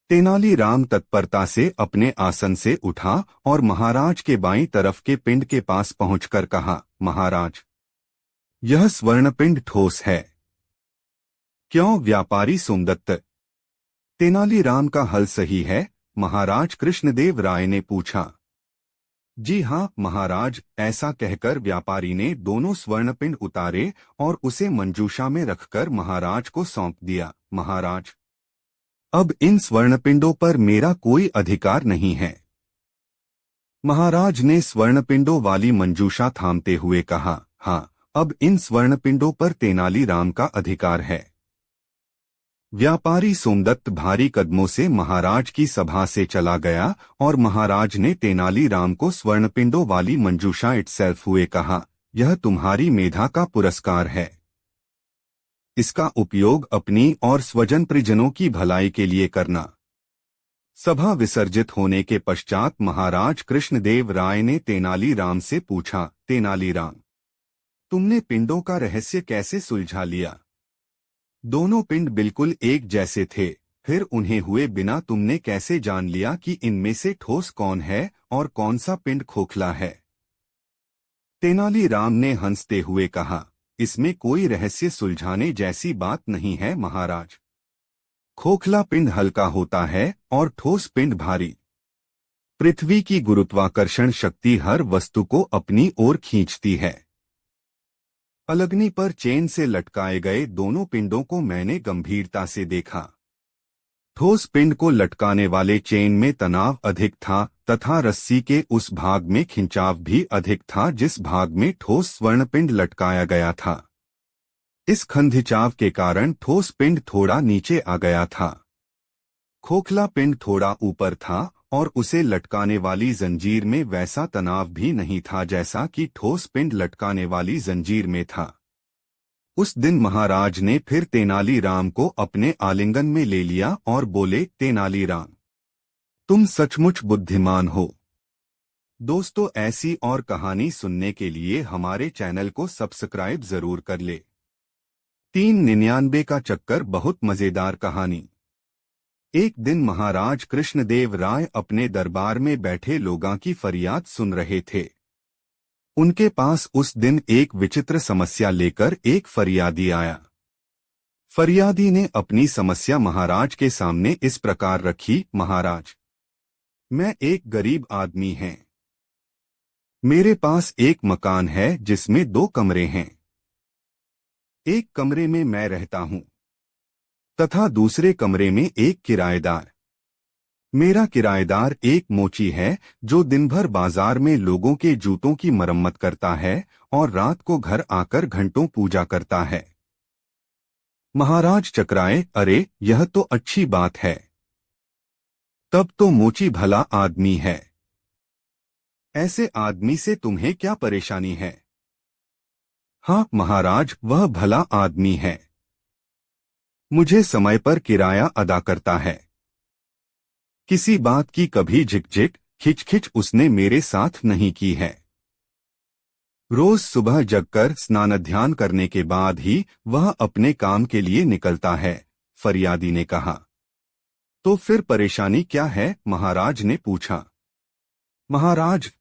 तेनालीराम तत्परता से अपने आसन से उठा और महाराज के बाईं तरफ के पिंड के पास पहुंचकर कहा, महाराज, यह स्वर्णपिंड ठोस है। क्यों व्यापारी सोमदत्त? तेनालीराम का हल सही है? महाराज कृष्णदेव राय ने पूछा। जी हाँ महाराज, ऐसा कहकर व्यापारी ने दोनों स्वर्णपिंड उतारे और उसे मंजूषा में रखकर महाराज को सौंप दिया। महाराज, अब इन स्वर्णपिंडों पर मेरा कोई अधिकार नहीं है। महाराज ने स्वर्णपिंडों वाली मंजूषा थामते हुए कहा, हाँ, अब इन स्वर्णपिंडों पर तेनालीराम का अधिकार है। व्यापारी सोमदत्त भारी कदमों से महाराज की सभा से चला गया और महाराज ने तेनालीराम को स्वर्णपिंडों वाली मंजूषा इटसेल्फ हुए कहा, यह तुम्हारी मेधा का पुरस्कार है। इसका उपयोग अपनी और स्वजन परिजनों की भलाई के लिए करना। सभा विसर्जित होने के पश्चात महाराज कृष्णदेव राय ने तेनालीराम से पूछा, तेनालीराम, तुमने पिंडों का रहस्य कैसे सुलझा लिया? दोनों पिंड बिल्कुल एक जैसे थे, फिर उन्हें हुए बिना तुमने कैसे जान लिया कि इनमें से ठोस कौन है और कौन सा पिंड खोखला है? तेनालीराम ने हंसते हुए कहा, इसमें कोई रहस्य सुलझाने जैसी बात नहीं है महाराज। खोखला पिंड हल्का होता है और ठोस पिंड भारी। पृथ्वी की गुरुत्वाकर्षण शक्ति हर वस्तु को अपनी ओर खींचती है। अलगनी पर चेन से लटकाए गए दोनों पिंडों को मैंने गंभीरता से देखा। ठोस पिंड को लटकाने वाले चेन में तनाव अधिक था तथा रस्सी के उस भाग में खिंचाव भी अधिक था जिस भाग में ठोस स्वर्णपिंड लटकाया गया था। इस खंधिचाव के कारण ठोस पिंड थोड़ा नीचे आ गया था। खोखला पिंड थोड़ा ऊपर था और उसे लटकाने वाली जंजीर में वैसा तनाव भी नहीं था जैसा कि ठोस पिंड लटकाने वाली जंजीर में था। उस दिन महाराज ने फिर तेनालीराम को अपने आलिंगन में ले लिया और बोले, तेनालीराम, तुम सचमुच बुद्धिमान हो। दोस्तों, ऐसी और कहानी सुनने के लिए हमारे चैनल को सब्सक्राइब जरूर कर ले। 399 का चक्कर बहुत मजेदार कहानी। एक दिन महाराज कृष्णदेव राय अपने दरबार में बैठे लोगों की फरियाद सुन रहे थे। उनके पास उस दिन एक विचित्र समस्या लेकर एक फरियादी आया। फरियादी ने अपनी समस्या महाराज के सामने इस प्रकार रखी। महाराज, मैं एक गरीब आदमी हैं। मेरे पास एक मकान है जिसमें 2 कमरे हैं। एक कमरे में मैं रहता हूं तथा दूसरे कमरे में एक किराएदार। मेरा किराएदार एक मोची है जो दिन भर बाजार में लोगों के जूतों की मरम्मत करता है और रात को घर आकर घंटों पूजा करता है। महाराज चकराए, अरे यह तो अच्छी बात है। तब तो मोची भला आदमी है। ऐसे आदमी से तुम्हें क्या परेशानी है? हाँ महाराज, वह भला आदमी है। मुझे समय पर किराया अदा करता है। किसी बात की कभी झिकझिक खिचखिच उसने मेरे साथ नहीं की है। रोज सुबह जगकर स्नान ध्यान करने के बाद ही वह अपने काम के लिए निकलता है। फरियादी ने कहा। तो फिर परेशानी क्या है? महाराज ने पूछा। महाराज,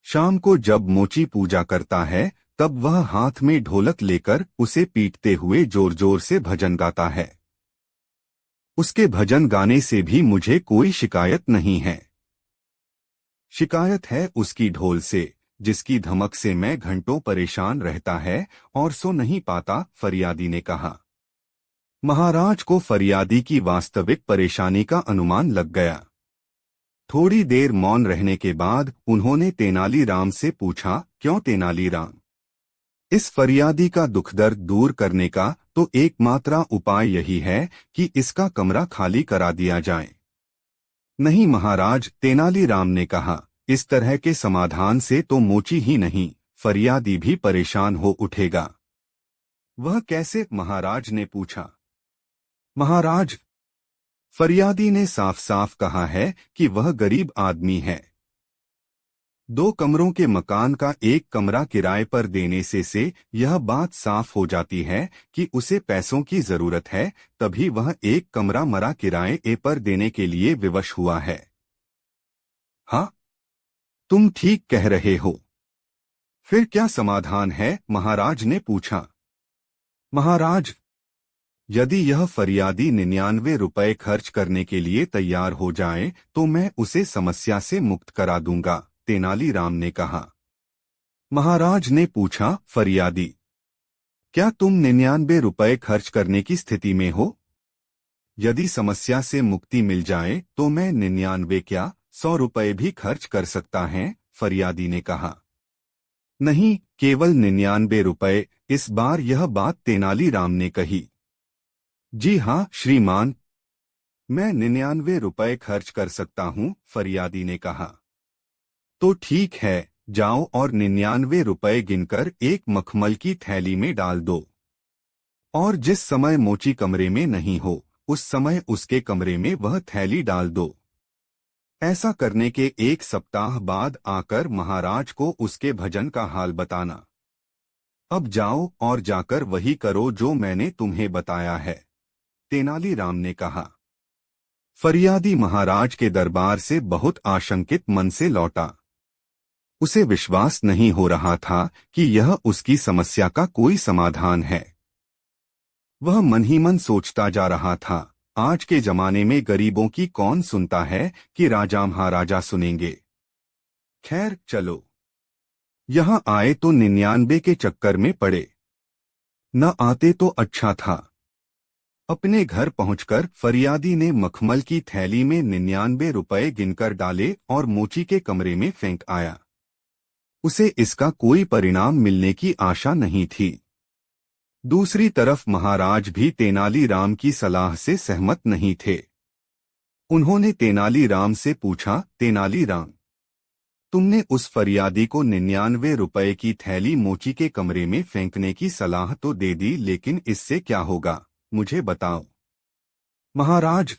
शाम को जब मोची पूजा करता है तब वह हाथ में ढोलक लेकर उसे पीटते हुए जोर जोर से भजन गाता है। उसके भजन गाने से भी मुझे कोई शिकायत नहीं है। शिकायत है उसकी ढोल से, जिसकी धमक से मैं घंटों परेशान रहता है और सो नहीं पाता। फरियादी ने कहा। महाराज को फरियादी की वास्तविक परेशानी का अनुमान लग गया। थोड़ी देर मौन रहने के बाद उन्होंने तेनालीराम से पूछा, क्यों तेनालीराम? इस फरियादी का दुख दर्द दूर करने का तो एकमात्र उपाय यही है कि इसका कमरा खाली करा दिया जाए। नहीं महाराज, तेनालीराम ने कहा, इस तरह के समाधान से तो मोची ही नहीं, फरियादी भी परेशान हो उठेगा। वह कैसे? महाराज ने पूछा। महाराज, फरियादी ने साफ साफ कहा है कि वह गरीब आदमी है। 2 कमरों के मकान का एक कमरा किराए पर देने से यह बात साफ हो जाती है कि उसे पैसों की जरूरत है, तभी वह एक कमरा मरा किराए पर देने के लिए विवश हुआ है। हाँ, तुम ठीक कह रहे हो। फिर क्या समाधान है? महाराज ने पूछा। महाराज, यदि यह फरियादी 99 रुपए खर्च करने के लिए तैयार हो जाए तो मैं उसे समस्या से मुक्त करा दूंगा, तेनालीराम ने कहा। महाराज ने पूछा, फरियादी, क्या तुम 99 रुपए खर्च करने की स्थिति में हो? यदि समस्या से मुक्ति मिल जाए तो मैं 99 क्या 100 रुपए भी खर्च कर सकता है, फरियादी ने कहा। नहीं, केवल 99 रुपए। इस बार यह बात तेनालीराम ने कही। जी हाँ श्रीमान, मैं 99 रुपए खर्च कर सकता हूँ, फरियादी ने कहा। तो ठीक है, जाओ और 99 रुपए गिनकर एक मखमल की थैली में डाल दो। और जिस समय मोची कमरे में नहीं हो उस समय उसके कमरे में वह थैली डाल दो। ऐसा करने के 1 सप्ताह बाद आकर महाराज को उसके भजन का हाल बताना। अब जाओ और जाकर वही करो जो मैंने तुम्हें बताया है, तेनालीराम ने कहा। फरियादी महाराज के दरबार से बहुत आशंकित मन से लौटा। उसे विश्वास नहीं हो रहा था कि यह उसकी समस्या का कोई समाधान है। वह मन ही मन सोचता जा रहा था, आज के जमाने में गरीबों की कौन सुनता है कि राजा महाराजा सुनेंगे। खैर चलो, यहां आए तो 99 के चक्कर में पड़े। न आते तो अच्छा था। अपने घर पहुंचकर फरियादी ने मखमल की थैली में 99 रुपए गिनकर डाले और मोची के कमरे में फेंक आया। उसे इसका कोई परिणाम मिलने की आशा नहीं थी। दूसरी तरफ महाराज भी तेनालीराम की सलाह से सहमत नहीं थे। उन्होंने तेनालीराम से पूछा, तेनालीराम, तुमने उस फरियादी को 99 रुपए की थैली मोची के कमरे में फेंकने की सलाह तो दे दी, लेकिन इससे क्या होगा, मुझे बताओ। महाराज,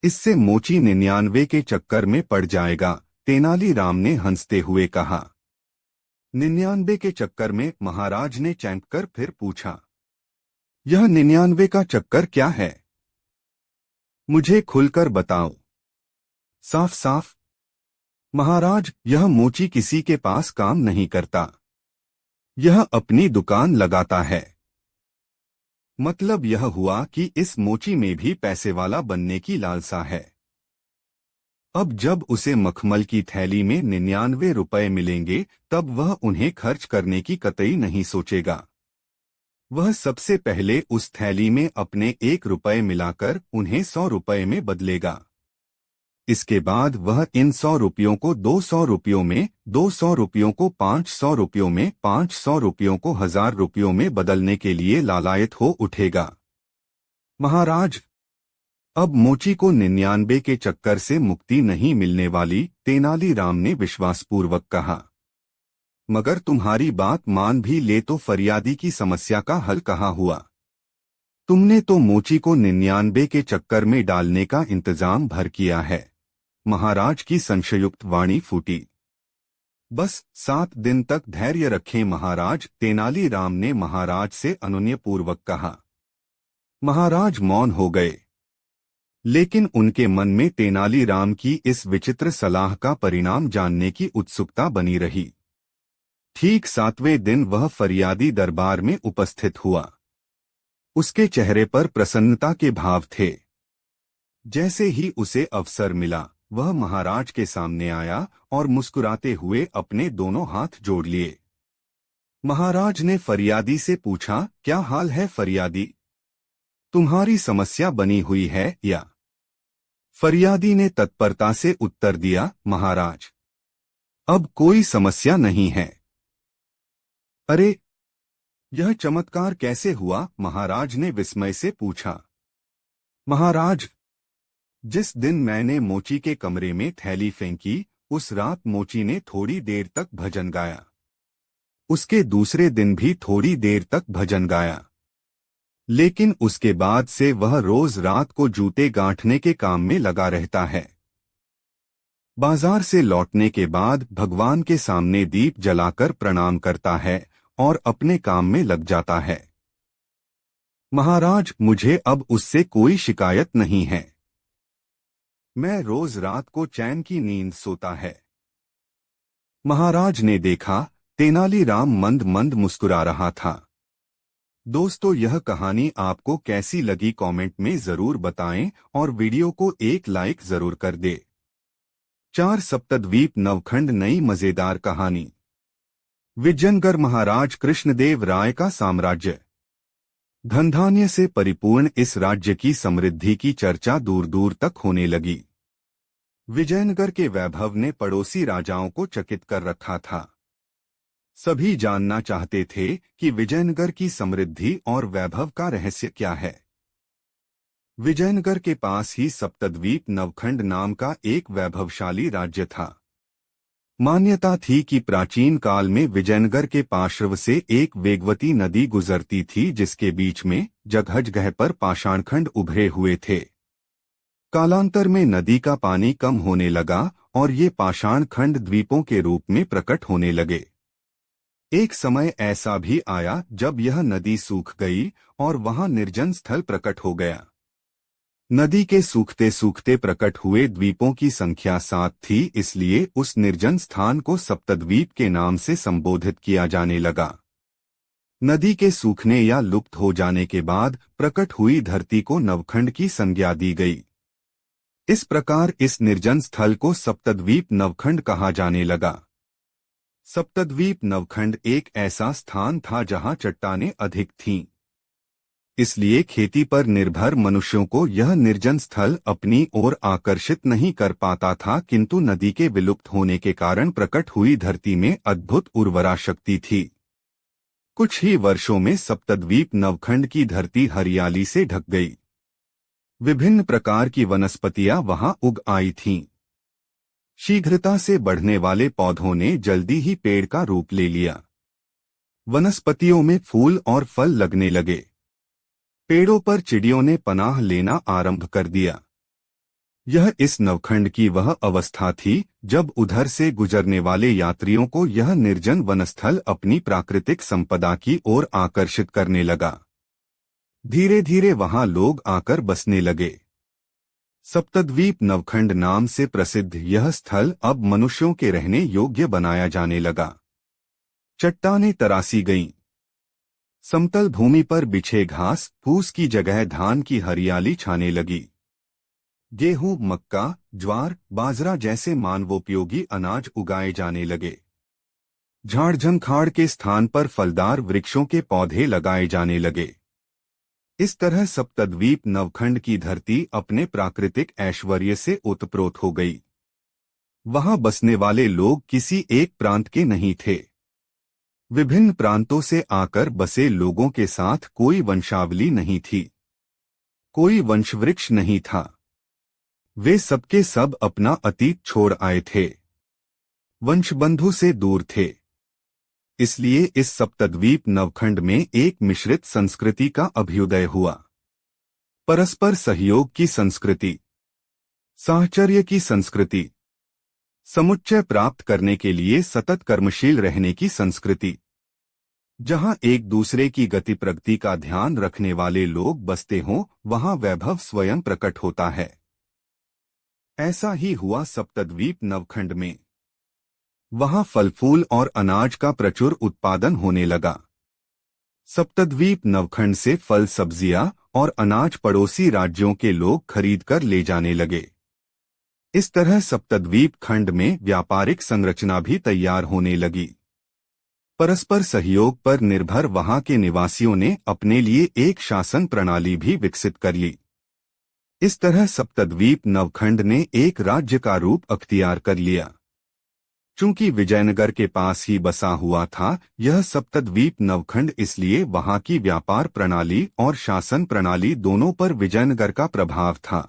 इससे मोची 99 के चक्कर में पड़ जाएगा, तेनालीराम ने हंसते हुए कहा। 99 के चक्कर में? महाराज ने चैंक कर फिर पूछा। यह 99 का चक्कर क्या है? मुझे खुलकर बताओ। साफ साफ। महाराज, यह मोची किसी के पास काम नहीं करता। यह अपनी दुकान लगाता है। मतलब यह हुआ कि इस मोची में भी पैसे वाला बनने की लालसा है। अब जब उसे मखमल की थैली में 99 रुपए मिलेंगे तब वह उन्हें खर्च करने की कतई नहीं सोचेगा। वह सबसे पहले उस थैली में अपने 1 रुपए मिलाकर उन्हें 100 रुपए में बदलेगा। इसके बाद वह इन 100 रुपयों को 200 रुपयों में, 200 रुपयों को 500 रुपयों में, 500 रुपयों को 1000 रुपयों में बदलने के लिए लालायत हो उठेगा। महाराज, अब मोची को 99 के चक्कर से मुक्ति नहीं मिलने वाली, तेनालीराम ने विश्वासपूर्वक कहा। मगर तुम्हारी बात मान भी ले तो फरियादी की समस्या का हल कहाँ हुआ? तुमने तो मोची को 99 के चक्कर में डालने का इंतजाम भर किया है। महाराज की संशयुक्त वाणी फूटी। बस 7 दिन तक धैर्य रखें महाराज, तेनालीराम ने महाराज से अनुनयपूर्वक कहा। महाराज मौन हो गए, लेकिन उनके मन में तेनालीराम की इस विचित्र सलाह का परिणाम जानने की उत्सुकता बनी रही। ठीक 7वें दिन वह फरियादी दरबार में उपस्थित हुआ। उसके चेहरे पर प्रसन्नता के भाव थे। जैसे ही उसे अवसर मिला वह महाराज के सामने आया और मुस्कुराते हुए अपने दोनों हाथ जोड़ लिए। महाराज ने फरियादी से पूछा, क्या हाल है फरियादी? तुम्हारी समस्या बनी हुई है या? फरियादी ने तत्परता से उत्तर दिया, महाराज, अब कोई समस्या नहीं है। अरे, यह चमत्कार कैसे हुआ? महाराज ने विस्मय से पूछा। महाराज, जिस दिन मैंने मोची के कमरे में थैली फेंकी, उस रात मोची ने थोड़ी देर तक भजन गाया। उसके दूसरे दिन भी थोड़ी देर तक भजन गाया, लेकिन उसके बाद से वह रोज रात को जूते गांठने के काम में लगा रहता है। बाजार से लौटने के बाद भगवान के सामने दीप जलाकर प्रणाम करता है और अपने काम में लग जाता है। महाराज, मुझे अब उससे कोई शिकायत नहीं है। मैं रोज रात को चैन की नींद सोता है। महाराज ने देखा, तेनालीराम मंद मंद मुस्कुरा रहा था। दोस्तों, यह कहानी आपको कैसी लगी कमेंट में जरूर बताएं और वीडियो को एक लाइक जरूर कर दे। 4 सप्तद्वीप नवखंड नई मजेदार कहानी। विजयनगर महाराज कृष्णदेव राय का साम्राज्य। धन धान्य से परिपूर्ण इस राज्य की समृद्धि की चर्चा दूर दूर तक होने लगी। विजयनगर के वैभव ने पड़ोसी राजाओं को चकित कर रखा था। सभी जानना चाहते थे कि विजयनगर की समृद्धि और वैभव का रहस्य क्या है। विजयनगर के पास ही सप्तद्वीप नवखंड नाम का एक वैभवशाली राज्य था। मान्यता थी कि प्राचीन काल में विजयनगर के पार्श्व से एक वेगवती नदी गुजरती थी, जिसके बीच में जगह जगह पर पाषाणखंड उभरे हुए थे। कालांतर में नदी का पानी कम होने लगा और ये पाषाणखंड द्वीपों के रूप में प्रकट होने लगे। एक समय ऐसा भी आया जब यह नदी सूख गई और वहां निर्जन स्थल प्रकट हो गया। नदी के सूखते सूखते प्रकट हुए द्वीपों की संख्या 7 थी, इसलिए उस निर्जन स्थान को सप्तद्वीप के नाम से संबोधित किया जाने लगा। नदी के सूखने या लुप्त हो जाने के बाद प्रकट हुई धरती को नवखंड की संज्ञा दी गई। इस प्रकार इस निर्जन स्थल को सप्तद्वीप नवखंड कहा जाने लगा। सप्तद्वीप नवखंड एक ऐसा स्थान था जहां चट्टानें अधिक थीं। इसलिए खेती पर निर्भर मनुष्यों को यह निर्जन स्थल अपनी ओर आकर्षित नहीं कर पाता था, किंतु नदी के विलुप्त होने के कारण प्रकट हुई धरती में अद्भुत उर्वरा शक्ति थी। कुछ ही वर्षों में सप्तद्वीप नवखंड की धरती हरियाली से ढक गई। विभिन्न प्रकार की वनस्पतियां वहां उग आई थीं। शीघ्रता से बढ़ने वाले पौधों ने जल्दी ही पेड़ का रूप ले लिया। वनस्पतियों में फूल और फल लगने लगे। पेड़ों पर चिड़ियों ने पनाह लेना आरंभ कर दिया। यह इस नवखंड की वह अवस्था थी जब उधर से गुजरने वाले यात्रियों को यह निर्जन वनस्थल अपनी प्राकृतिक संपदा की ओर आकर्षित करने लगा। धीरे धीरे वहां लोग आकर बसने लगे। सप्तद्वीप नवखंड नाम से प्रसिद्ध यह स्थल अब मनुष्यों के रहने योग्य बनाया जाने लगा। चट्टानें तरासी गईं। समतल भूमि पर बिछे घास फूस की जगह धान की हरियाली छाने लगी। गेहूं, मक्का, ज्वार, बाजरा जैसे मानवोपयोगी अनाज उगाए जाने लगे। झाड़ झंखाड़ के स्थान पर फलदार वृक्षों के पौधे लगाए जाने लगे। इस तरह सप्तद्वीप नवखंड की धरती अपने प्राकृतिक ऐश्वर्य से ओतप्रोत हो गई। वहां बसने वाले लोग किसी एक प्रांत के नहीं थे। विभिन्न प्रांतों से आकर बसे लोगों के साथ कोई वंशावली नहीं थी, कोई वंशवृक्ष नहीं था। वे सबके सब अपना अतीत छोड़ आए थे, वंशबंधु से दूर थे। इसलिए इस सप्तद्वीप नवखंड में एक मिश्रित संस्कृति का अभ्युदय हुआ। परस्पर सहयोग की संस्कृति, साहचर्य की संस्कृति, समुच्चय प्राप्त करने के लिए सतत कर्मशील रहने की संस्कृति। जहां एक दूसरे की गति प्रगति का ध्यान रखने वाले लोग बसते हों, वहां वैभव स्वयं प्रकट होता है। ऐसा ही हुआ सप्तद्वीप नवखंड में। वहां फल फूल और अनाज का प्रचुर उत्पादन होने लगा। सप्तद्वीप नवखंड से फल सब्जियां और अनाज पड़ोसी राज्यों के लोग खरीदकर ले जाने लगे। इस तरह सप्तद्वीप खंड में व्यापारिक संरचना भी तैयार होने लगी। परस्पर सहयोग पर निर्भर वहां के निवासियों ने अपने लिए एक शासन प्रणाली भी विकसित कर ली। इस तरह सप्तद्वीप नवखंड ने एक राज्य का रूप अख्तियार कर लिया। चूंकि विजयनगर के पास ही बसा हुआ था, यह सप्तद्वीप नवखंड इसलिए वहां की व्यापार प्रणाली और शासन प्रणाली दोनों पर विजयनगर का प्रभाव था।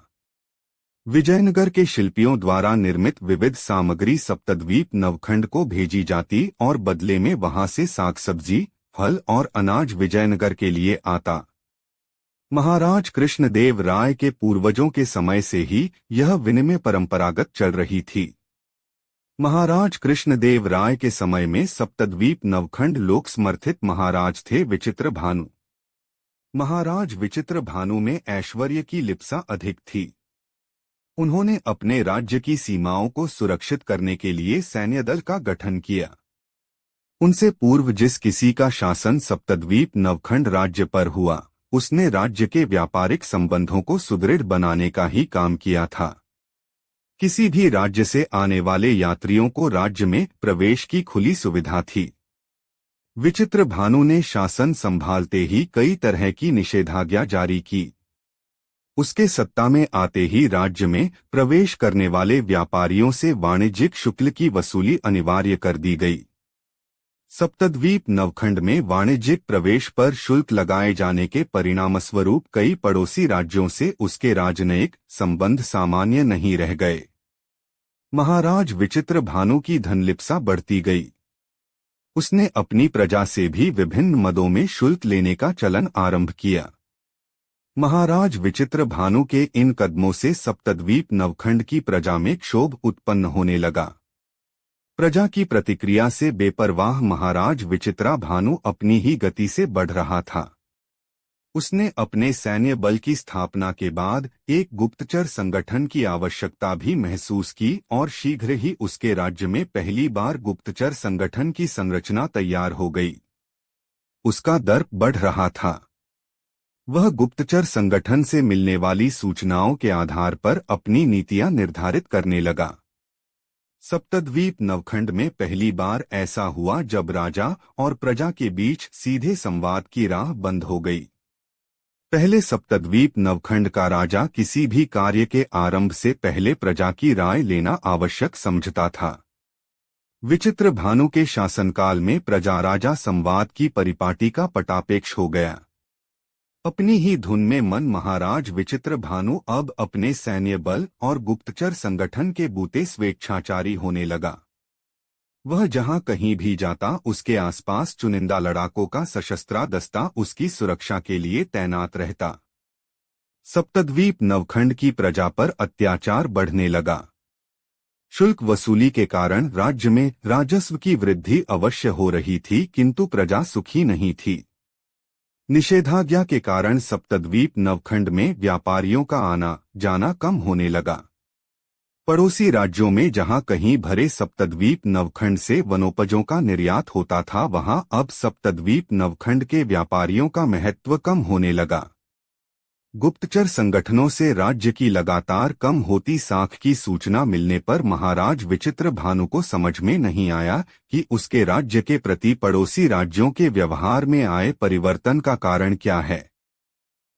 विजयनगर के शिल्पियों द्वारा निर्मित विविध सामग्री सप्तद्वीप नवखंड को भेजी जाती और बदले में वहां से साग सब्जी, फल और अनाज विजयनगर के लिए आता। महाराज कृष्णदेव राय के पूर्वजों के समय से ही यह विनिमय परंपरागत चल रही थी। महाराज कृष्णदेव राय के समय में सप्तद्वीप नवखंड लोक समर्थित महाराज थे विचित्र भानु। महाराज विचित्र भानु में ऐश्वर्य की लिप्सा अधिक थी। उन्होंने अपने राज्य की सीमाओं को सुरक्षित करने के लिए सैन्य दल का गठन किया। उनसे पूर्व जिस किसी का शासन सप्तद्वीप नवखंड राज्य पर हुआ, उसने राज्य के व्यापारिक संबंधों को सुदृढ़ बनाने का ही काम किया था। किसी भी राज्य से आने वाले यात्रियों को राज्य में प्रवेश की खुली सुविधा थी। विचित्र भानु ने शासन संभालते ही कई तरह की निषेधाज्ञा जारी की। उसके सत्ता में आते ही राज्य में प्रवेश करने वाले व्यापारियों से वाणिज्यिक शुल्क की वसूली अनिवार्य कर दी गई। सप्तद्वीप नवखंड में वाणिज्यिक प्रवेश पर शुल्क लगाए जाने के परिणामस्वरूप कई पड़ोसी राज्यों से उसके राजनयिक संबंध सामान्य नहीं रह गए। महाराज विचित्र भानु की धनलिप्सा बढ़ती गई। उसने अपनी प्रजा से भी विभिन्न मदों में शुल्क लेने का चलन आरंभ किया। महाराज विचित्र भानु के इन कदमों से सप्तद्वीप नवखंड की प्रजा में क्षोभ उत्पन्न होने लगा। प्रजा की प्रतिक्रिया से बेपरवाह महाराज विचित्रा भानु अपनी ही गति से बढ़ रहा था। उसने अपने सैन्य बल की स्थापना के बाद एक गुप्तचर संगठन की आवश्यकता भी महसूस की और शीघ्र ही उसके राज्य में पहली बार गुप्तचर संगठन की संरचना तैयार हो गई। उसका दर्प बढ़ रहा था। वह गुप्तचर संगठन से मिलने वाली सूचनाओं के आधार पर अपनी नीतियां निर्धारित करने लगा। सप्तद्वीप नवखंड में पहली बार ऐसा हुआ जब राजा और प्रजा के बीच सीधे संवाद की राह बंद हो गई। पहले सप्तद्वीप नवखंड का राजा किसी भी कार्य के आरंभ से पहले प्रजा की राय लेना आवश्यक समझता था। विचित्र भानु के शासनकाल में प्रजा राजा संवाद की परिपाटी का पटापेक्ष हो गया। अपनी ही धुन में मन महाराज विचित्र भानु अब अपने सैन्य बल और गुप्तचर संगठन के बूते स्वेच्छाचारी होने लगा। वह जहां कहीं भी जाता, उसके आसपास चुनिंदा लड़ाकों का सशस्त्र दस्ता उसकी सुरक्षा के लिए तैनात रहता। सप्तद्वीप नवखंड की प्रजा पर अत्याचार बढ़ने लगा। शुल्क वसूली के कारण राज्य में राजस्व की वृद्धि अवश्य हो रही थी, किंतु प्रजा सुखी नहीं थी। निषेधाज्ञा के कारण सप्तद्वीप नवखंड में व्यापारियों का आना जाना कम होने लगा। पड़ोसी राज्यों में जहां कहीं भरे सप्तद्वीप नवखंड से वनोपजों का निर्यात होता था, वहां अब सप्तद्वीप नवखंड के व्यापारियों का महत्व कम होने लगा। गुप्तचर संगठनों से राज्य की लगातार कम होती साख की सूचना मिलने पर महाराज विचित्रभानु को समझ में नहीं आया कि उसके राज्य के प्रति पड़ोसी राज्यों के व्यवहार में आए परिवर्तन का कारण क्या है।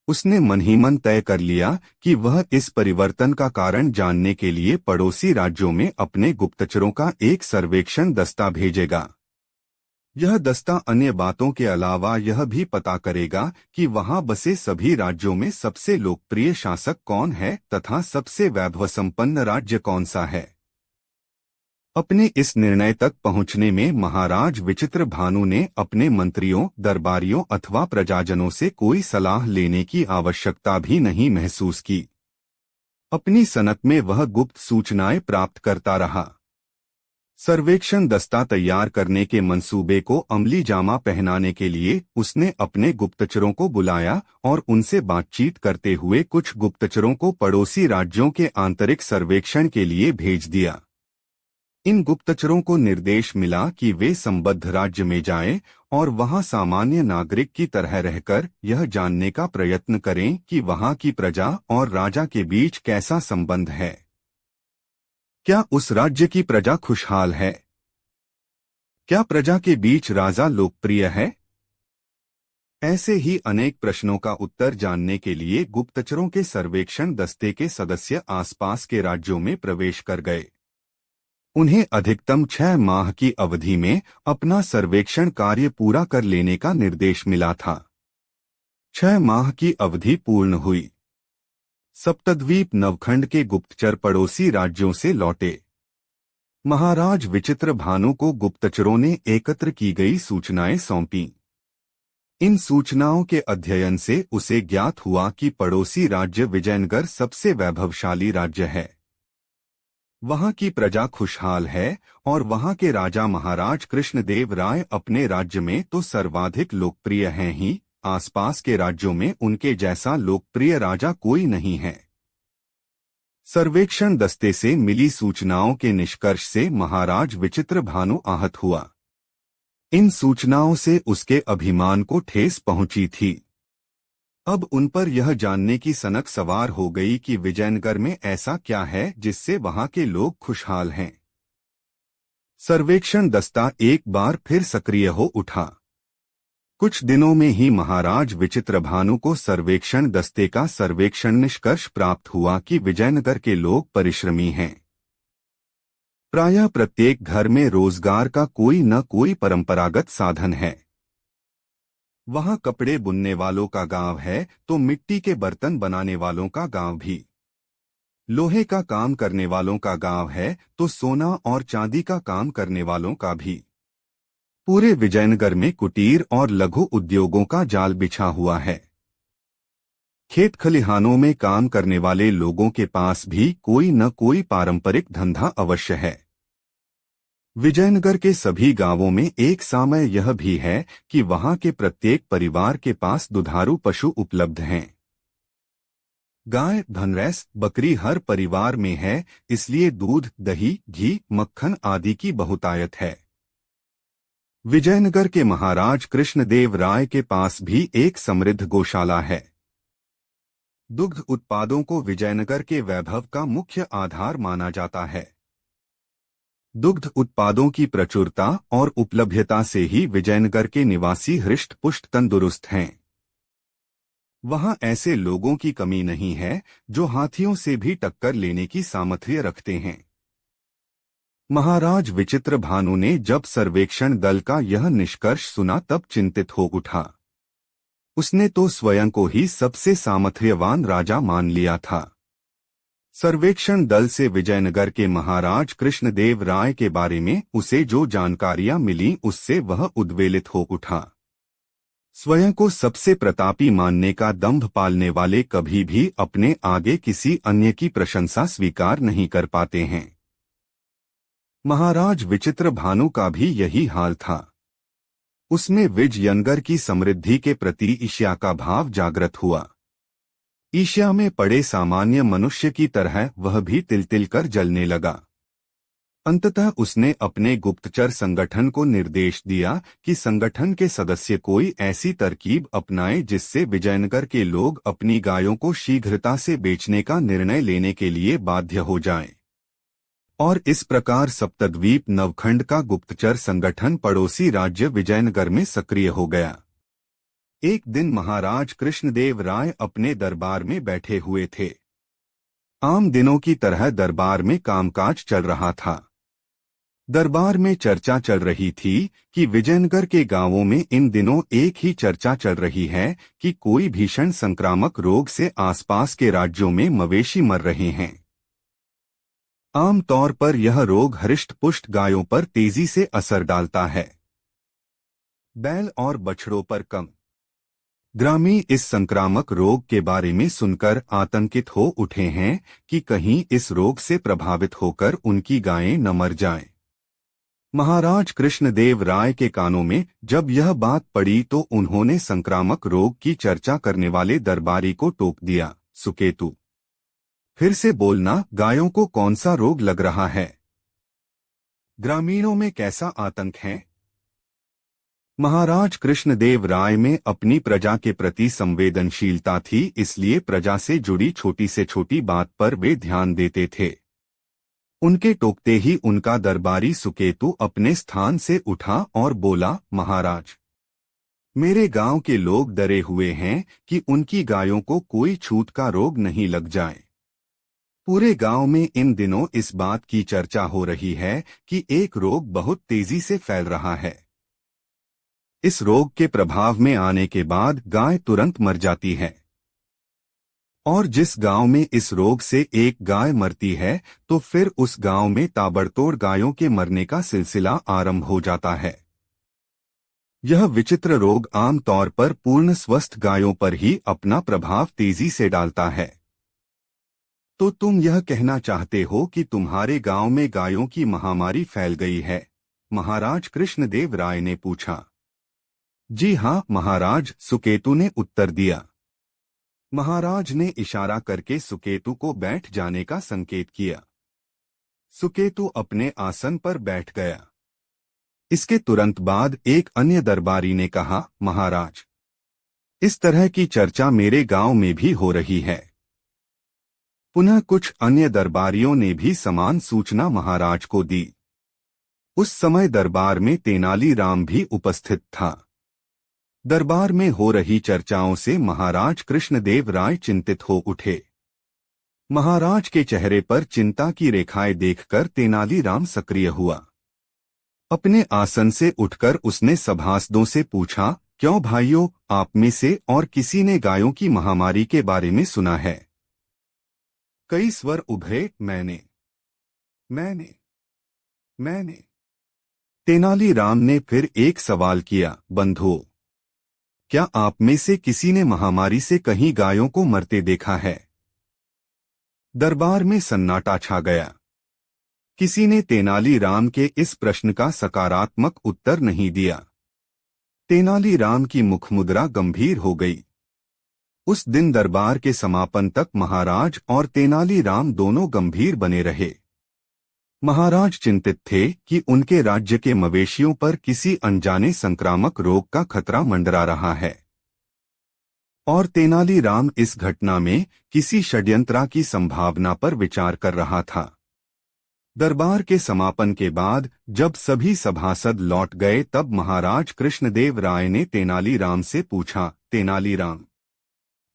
उसने मन ही मन तय कर लिया कि वह इस परिवर्तन का कारण जानने के लिए पड़ोसी राज्यों में अपने गुप्तचरों का एक सर्वेक्षण दस्ता भेजेगा। यह दस्ता अन्य बातों के अलावा यह भी पता करेगा कि वहां बसे सभी राज्यों में सबसे लोकप्रिय शासक कौन है तथा सबसे वैभव संपन्न राज्य कौन सा है। अपने इस निर्णय तक पहुंचने में महाराज विचित्रभानु ने अपने मंत्रियों, दरबारियों अथवा प्रजाजनों से कोई सलाह लेने की आवश्यकता भी नहीं महसूस की। अपनी सनक में वह गुप्त सूचनाएं प्राप्त करता रहा। सर्वेक्षण दस्ता तैयार करने के मंसूबे को अमली जामा पहनाने के लिए उसने अपने गुप्तचरों को बुलाया और उनसे बातचीत करते हुए कुछ गुप्तचरों को पड़ोसी राज्यों के आंतरिक सर्वेक्षण के लिए भेज दिया। इन गुप्तचरों को निर्देश मिला कि वे संबद्ध राज्य में जाएं और वहां सामान्य नागरिक की तरह रहकर यह जानने का प्रयत्न करें कि वहां की प्रजा और राजा के बीच कैसा संबंध है। क्या उस राज्य की प्रजा खुशहाल है? क्या प्रजा के बीच राजा लोकप्रिय है? ऐसे ही अनेक प्रश्नों का उत्तर जानने के लिए गुप्तचरों के सर्वेक्षण दस्ते के सदस्य आसपास के राज्यों में प्रवेश कर गए। उन्हें अधिकतम 6 माह की अवधि में अपना सर्वेक्षण कार्य पूरा कर लेने का निर्देश मिला था। 6 माह की अवधि पूर्ण हुई। सप्तद्वीप नवखंड के गुप्तचर पड़ोसी राज्यों से लौटे। महाराज विचित्रभानु को गुप्तचरों ने एकत्र की गई सूचनाएं सौंपीं। इन सूचनाओं के अध्ययन से उसे ज्ञात हुआ कि पड़ोसी राज्य विजयनगर सबसे वैभवशाली राज्य है। वहां की प्रजा खुशहाल है और वहां के राजा महाराज कृष्णदेव राय अपने राज्य में तो सर्वाधिक लोकप्रिय हैं ही, आसपास के राज्यों में उनके जैसा लोकप्रिय राजा कोई नहीं है। सर्वेक्षण दस्ते से मिली सूचनाओं के निष्कर्ष से महाराज विचित्रभानु आहत हुआ। इन सूचनाओं से उसके अभिमान को ठेस पहुंची थी। अब उन पर यह जानने की सनक सवार हो गई कि विजयनगर में ऐसा क्या है जिससे वहां के लोग खुशहाल हैं। सर्वेक्षण दस्ता एक बार फिर सक्रिय हो उठा। कुछ दिनों में ही महाराज विचित्रभानु को सर्वेक्षण दस्ते का सर्वेक्षण निष्कर्ष प्राप्त हुआ कि विजयनगर के लोग परिश्रमी हैं। प्रायः प्रत्येक घर में रोजगार का कोई न कोई परंपरागत साधन है। वहां कपड़े बुनने वालों का गांव है तो मिट्टी के बर्तन बनाने वालों का गांव भी। लोहे का काम करने वालों का गांव है तो सोना और चांदी का काम करने वालों का भी। पूरे विजयनगर में कुटीर और लघु उद्योगों का जाल बिछा हुआ है। खेत खलिहानों में काम करने वाले लोगों के पास भी कोई न कोई पारंपरिक धंधा अवश्य है। विजयनगर के सभी गांवों में एक सामय यह भी है कि वहां के प्रत्येक परिवार के पास दुधारू पशु उपलब्ध हैं। गाय, भैंस, बकरी हर परिवार में है, इसलिए दूध, दही, घी, मक्खन आदि की बहुतायत है। विजयनगर के महाराज कृष्णदेव राय के पास भी एक समृद्ध गौशाला है। दुग्ध उत्पादों को विजयनगर के वैभव का मुख्य आधार माना जाता है। दुग्ध उत्पादों की प्रचुरता और उपलब्धता से ही विजयनगर के निवासी हृष्ट-पुष्ट तंदुरुस्त हैं। वहां ऐसे लोगों की कमी नहीं है जो हाथियों से भी टक्कर लेने की सामर्थ्य रखते हैं। महाराज विचित्रभानु ने जब सर्वेक्षण दल का यह निष्कर्ष सुना तब चिंतित हो उठा। उसने तो स्वयं को ही सबसे सामर्थ्यवान राजा मान लिया था। सर्वेक्षण दल से विजयनगर के महाराज कृष्णदेव राय के बारे में उसे जो जानकारियां मिली उससे वह उद्वेलित हो उठा। स्वयं को सबसे प्रतापी मानने का दंभ पालने वाले कभी भी अपने आगे किसी अन्य की प्रशंसा स्वीकार नहीं कर पाते हैं। महाराज विचित्र भानु का भी यही हाल था। उसमें विजयनगर की समृद्धि के प्रति ईर्ष्या का भाव जागृत हुआ। ईर्ष्या में पड़े सामान्य मनुष्य की तरह वह भी तिल तिल कर जलने लगा। अंततः उसने अपने गुप्तचर संगठन को निर्देश दिया कि संगठन के सदस्य कोई ऐसी तरकीब अपनाएं जिससे विजयनगर के लोग अपनी गायों को शीघ्रता से बेचने का निर्णय लेने के लिए बाध्य हो जाएं। और इस प्रकार सप्तद्वीप नवखंड का गुप्तचर संगठन पड़ोसी राज्य विजयनगर में सक्रिय हो गया। एक दिन महाराज कृष्णदेव राय अपने दरबार में बैठे हुए थे। आम दिनों की तरह दरबार में कामकाज चल रहा था। दरबार में चर्चा चल रही थी कि विजयनगर के गांवों में इन दिनों एक ही चर्चा चल रही है कि कोई भीषण संक्रामक रोग से आसपास के राज्यों में मवेशी मर रहे हैं। आम तौर पर यह रोग हृष्ट-पुष्ट गायों पर तेजी से असर डालता है, बैल और बछड़ों पर कम। ग्रामीण इस संक्रामक रोग के बारे में सुनकर आतंकित हो उठे हैं कि कहीं इस रोग से प्रभावित होकर उनकी गायें न मर जाएं। महाराज कृष्णदेव राय के कानों में जब यह बात पड़ी तो उन्होंने संक्रामक रोग की चर्चा करने वाले दरबारी को टोक दिया, सुकेतु, फिर से बोलना, गायों को कौन सा रोग लग रहा है? ग्रामीणों में कैसा आतंक है? महाराज कृष्णदेव राय में अपनी प्रजा के प्रति संवेदनशीलता थी, इसलिए प्रजा से जुड़ी छोटी से छोटी बात पर वे ध्यान देते थे। उनके टोकते ही उनका दरबारी सुकेतु अपने स्थान से उठा और बोला, महाराज, मेरे गांव के लोग डरे हुए हैं कि उनकी गायों को कोई छूत का रोग नहीं लग जाए। पूरे गांव में इन दिनों इस बात की चर्चा हो रही है कि एक रोग बहुत तेजी से फैल रहा है। इस रोग के प्रभाव में आने के बाद गाय तुरंत मर जाती है, और जिस गांव में इस रोग से एक गाय मरती है तो फिर उस गांव में ताबड़तोड़ गायों के मरने का सिलसिला आरंभ हो जाता है। यह विचित्र रोग आम तौर पर पूर्ण स्वस्थ गायों पर ही अपना प्रभाव तेजी से डालता है। तो तुम यह कहना चाहते हो कि तुम्हारे गांव में गायों की महामारी फैल गई है? महाराज कृष्णदेव राय ने पूछा। जी हाँ महाराज, सुकेतु ने उत्तर दिया। महाराज ने इशारा करके सुकेतु को बैठ जाने का संकेत किया। सुकेतु अपने आसन पर बैठ गया। इसके तुरंत बाद एक अन्य दरबारी ने कहा, महाराज, इस तरह की चर्चा मेरे गांव में भी हो रही है। पुनः कुछ अन्य दरबारियों ने भी समान सूचना महाराज को दी। उस समय दरबार में तेनालीराम भी उपस्थित था। दरबार में हो रही चर्चाओं से महाराज कृष्णदेव राय चिंतित हो उठे। महाराज के चेहरे पर चिंता की रेखाएं देखकर तेनालीराम सक्रिय हुआ। अपने आसन से उठकर उसने सभासदों से पूछा, क्यों भाइयों, आप में से और किसी ने गायों की महामारी के बारे में सुना है? कई स्वर उभरे, मैंने। तेनालीराम ने फिर एक सवाल किया, बंधुओं, क्या आप में से किसी ने महामारी से कहीं गायों को मरते देखा है? दरबार में सन्नाटा छा गया। किसी ने तेनालीराम के इस प्रश्न का सकारात्मक उत्तर नहीं दिया। तेनालीराम की मुखमुद्रा गंभीर हो गई। उस दिन दरबार के समापन तक महाराज और तेनालीराम दोनों गंभीर बने रहे। महाराज चिंतित थे कि उनके राज्य के मवेशियों पर किसी अनजाने संक्रामक रोग का खतरा मंडरा रहा है, और तेनालीराम इस घटना में किसी षड्यंत्र की संभावना पर विचार कर रहा था। दरबार के समापन के बाद जब सभी सभासद लौट गए तब महाराज कृष्णदेव राय ने तेनालीराम से पूछा, तेनालीराम,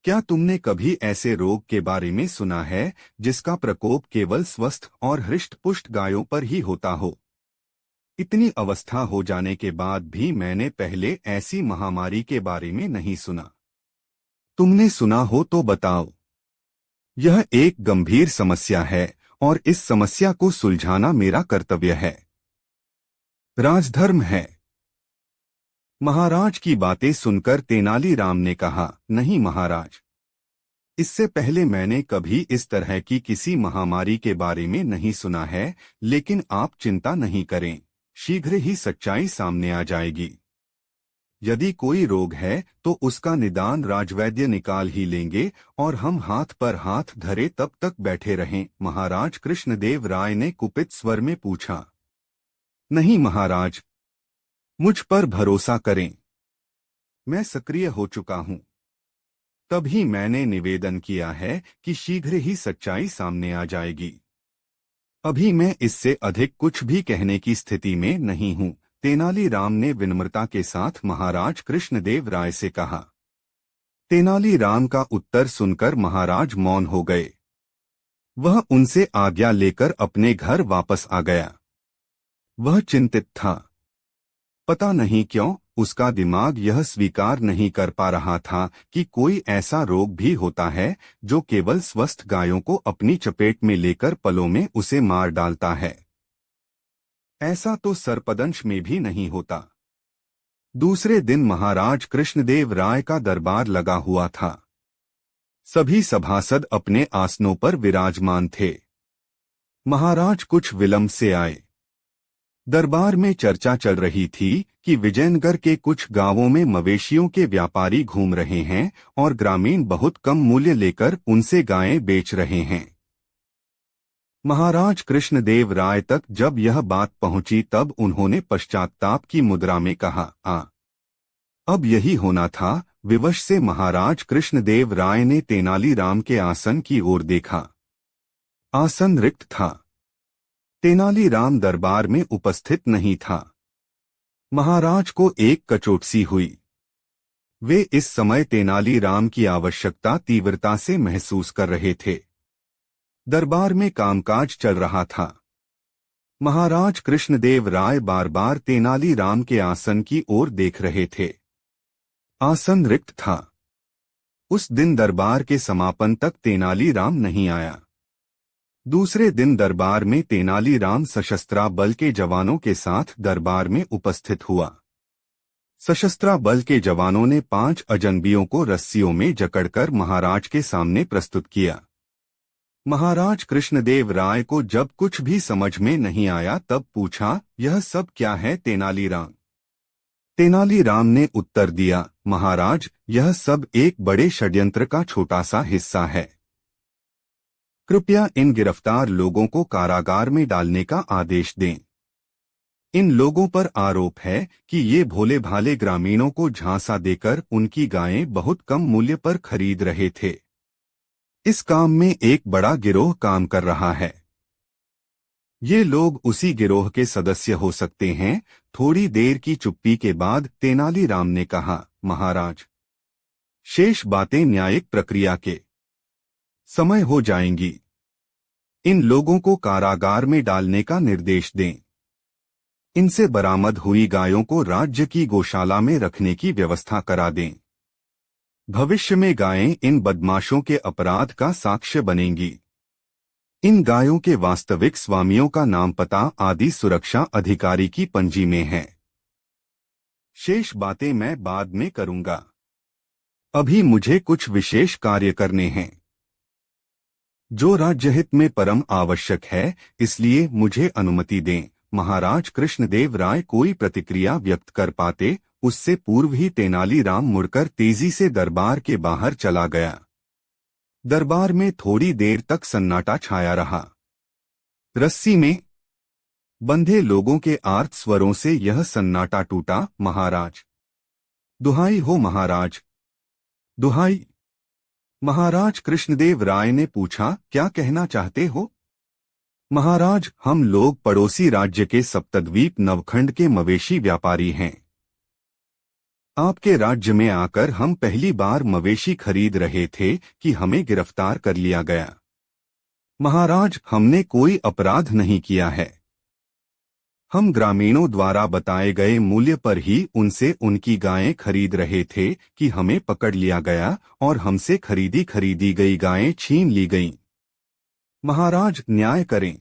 क्या तुमने कभी ऐसे रोग के बारे में सुना है जिसका प्रकोप केवल स्वस्थ और हृष्ट-पुष्ट गायों पर ही होता हो? इतनी अवस्था हो जाने के बाद भी मैंने पहले ऐसी महामारी के बारे में नहीं सुना। तुमने सुना हो तो बताओ। यह एक गंभीर समस्या है और इस समस्या को सुलझाना मेरा कर्तव्य है, राजधर्म है। महाराज की बातें सुनकर तेनालीराम ने कहा, नहीं महाराज, इससे पहले मैंने कभी इस तरह की किसी महामारी के बारे में नहीं सुना है, लेकिन आप चिंता नहीं करें, शीघ्र ही सच्चाई सामने आ जाएगी। यदि कोई रोग है तो उसका निदान राजवैद्य निकाल ही लेंगे और हम हाथ पर हाथ धरे तब तक बैठे रहें। महाराज कृष्णदेव राय ने कुपित स्वर में पूछा। नहीं महाराज, मुझ पर भरोसा करें, मैं सक्रिय हो चुका हूं। तभी मैंने निवेदन किया है कि शीघ्र ही सच्चाई सामने आ जाएगी। अभी मैं इससे अधिक कुछ भी कहने की स्थिति में नहीं हूं। तेनालीराम ने विनम्रता के साथ महाराज कृष्णदेव राय से कहा। तेनालीराम का उत्तर सुनकर महाराज मौन हो गए। वह उनसे आज्ञा लेकर अपने घर वापस आ गया। वह चिंतित था। पता नहीं क्यों उसका दिमाग यह स्वीकार नहीं कर पा रहा था कि कोई ऐसा रोग भी होता है जो केवल स्वस्थ गायों को अपनी चपेट में लेकर पलों में उसे मार डालता है। ऐसा तो सर्पदंश में भी नहीं होता। दूसरे दिन महाराज कृष्णदेव राय का दरबार लगा हुआ था। सभी सभासद अपने आसनों पर विराजमान थे। महाराज कुछ विलंब से आए। दरबार में चर्चा चल रही थी कि विजयनगर के कुछ गांवों में मवेशियों के व्यापारी घूम रहे हैं और ग्रामीण बहुत कम मूल्य लेकर उनसे गायें बेच रहे हैं। महाराज कृष्णदेव राय तक जब यह बात पहुंची तब उन्होंने पश्चात्ताप की मुद्रा में कहा, अब यही होना था। विवश से महाराज कृष्णदेव राय ने तेनालीराम के आसन की ओर देखा। आसन रिक्त था। तेनालीराम दरबार में उपस्थित नहीं था। महाराज को एक कचोटसी हुई। वे इस समय तेनालीराम की आवश्यकता तीव्रता से महसूस कर रहे थे। दरबार में कामकाज चल रहा था। महाराज कृष्णदेव राय बार बार तेनालीराम के आसन की ओर देख रहे थे। आसन रिक्त था। उस दिन दरबार के समापन तक तेनालीराम नहीं आया। दूसरे दिन दरबार में तेनालीराम सशस्त्र बल के जवानों के साथ दरबार में उपस्थित हुआ। सशस्त्र बल के जवानों ने 5 अजनबियों को रस्सियों में जकड़कर महाराज के सामने प्रस्तुत किया। महाराज कृष्णदेव राय को जब कुछ भी समझ में नहीं आया तब पूछा, यह सब क्या है तेनालीराम? तेनालीराम ने उत्तर दिया, महाराज, यह सब एक बड़े षड्यंत्र का छोटा सा हिस्सा है। कृपया इन गिरफ्तार लोगों को कारागार में डालने का आदेश दें। इन लोगों पर आरोप है कि ये भोले भाले ग्रामीणों को झांसा देकर उनकी गायें बहुत कम मूल्य पर खरीद रहे थे। इस काम में एक बड़ा गिरोह काम कर रहा है। ये लोग उसी गिरोह के सदस्य हो सकते हैं। थोड़ी देर की चुप्पी के बाद तेनालीराम ने कहा, महाराज, शेष बातें न्यायिक प्रक्रिया के समय हो जाएंगी। इन लोगों को कारागार में डालने का निर्देश दें। इनसे बरामद हुई गायों को राज्य की गौशाला में रखने की व्यवस्था करा दें। भविष्य में गायें इन बदमाशों के अपराध का साक्ष्य बनेंगी। इन गायों के वास्तविक स्वामियों का नाम, पता आदि सुरक्षा अधिकारी की पंजी में है। शेष बातें मैं बाद में करूंगा। अभी मुझे कुछ विशेष कार्य करने हैं जो राज्यहित में परम आवश्यक है, इसलिए मुझे अनुमति दें। महाराज कृष्णदेव राय कोई प्रतिक्रिया व्यक्त कर पाते उससे पूर्व ही तेनालीराम मुड़कर तेजी से दरबार के बाहर चला गया। दरबार में थोड़ी देर तक सन्नाटा छाया रहा। रस्सी में बंधे लोगों के आर्त स्वरों से यह सन्नाटा टूटा, महाराज, दुहाई हो महाराज, दुहाई। महाराज कृष्णदेव राय ने पूछा, क्या कहना चाहते हो? महाराज, हम लोग पड़ोसी राज्य के सप्तद्वीप नवखंड के मवेशी व्यापारी हैं। आपके राज्य में आकर हम पहली बार मवेशी खरीद रहे थे कि हमें गिरफ्तार कर लिया गया। महाराज, हमने कोई अपराध नहीं किया है। हम ग्रामीणों द्वारा बताए गए मूल्य पर ही उनसे उनकी गायें खरीद रहे थे कि हमें पकड़ लिया गया और हमसे खरीदी गई गायें छीन ली गईं। महाराज, न्याय करें।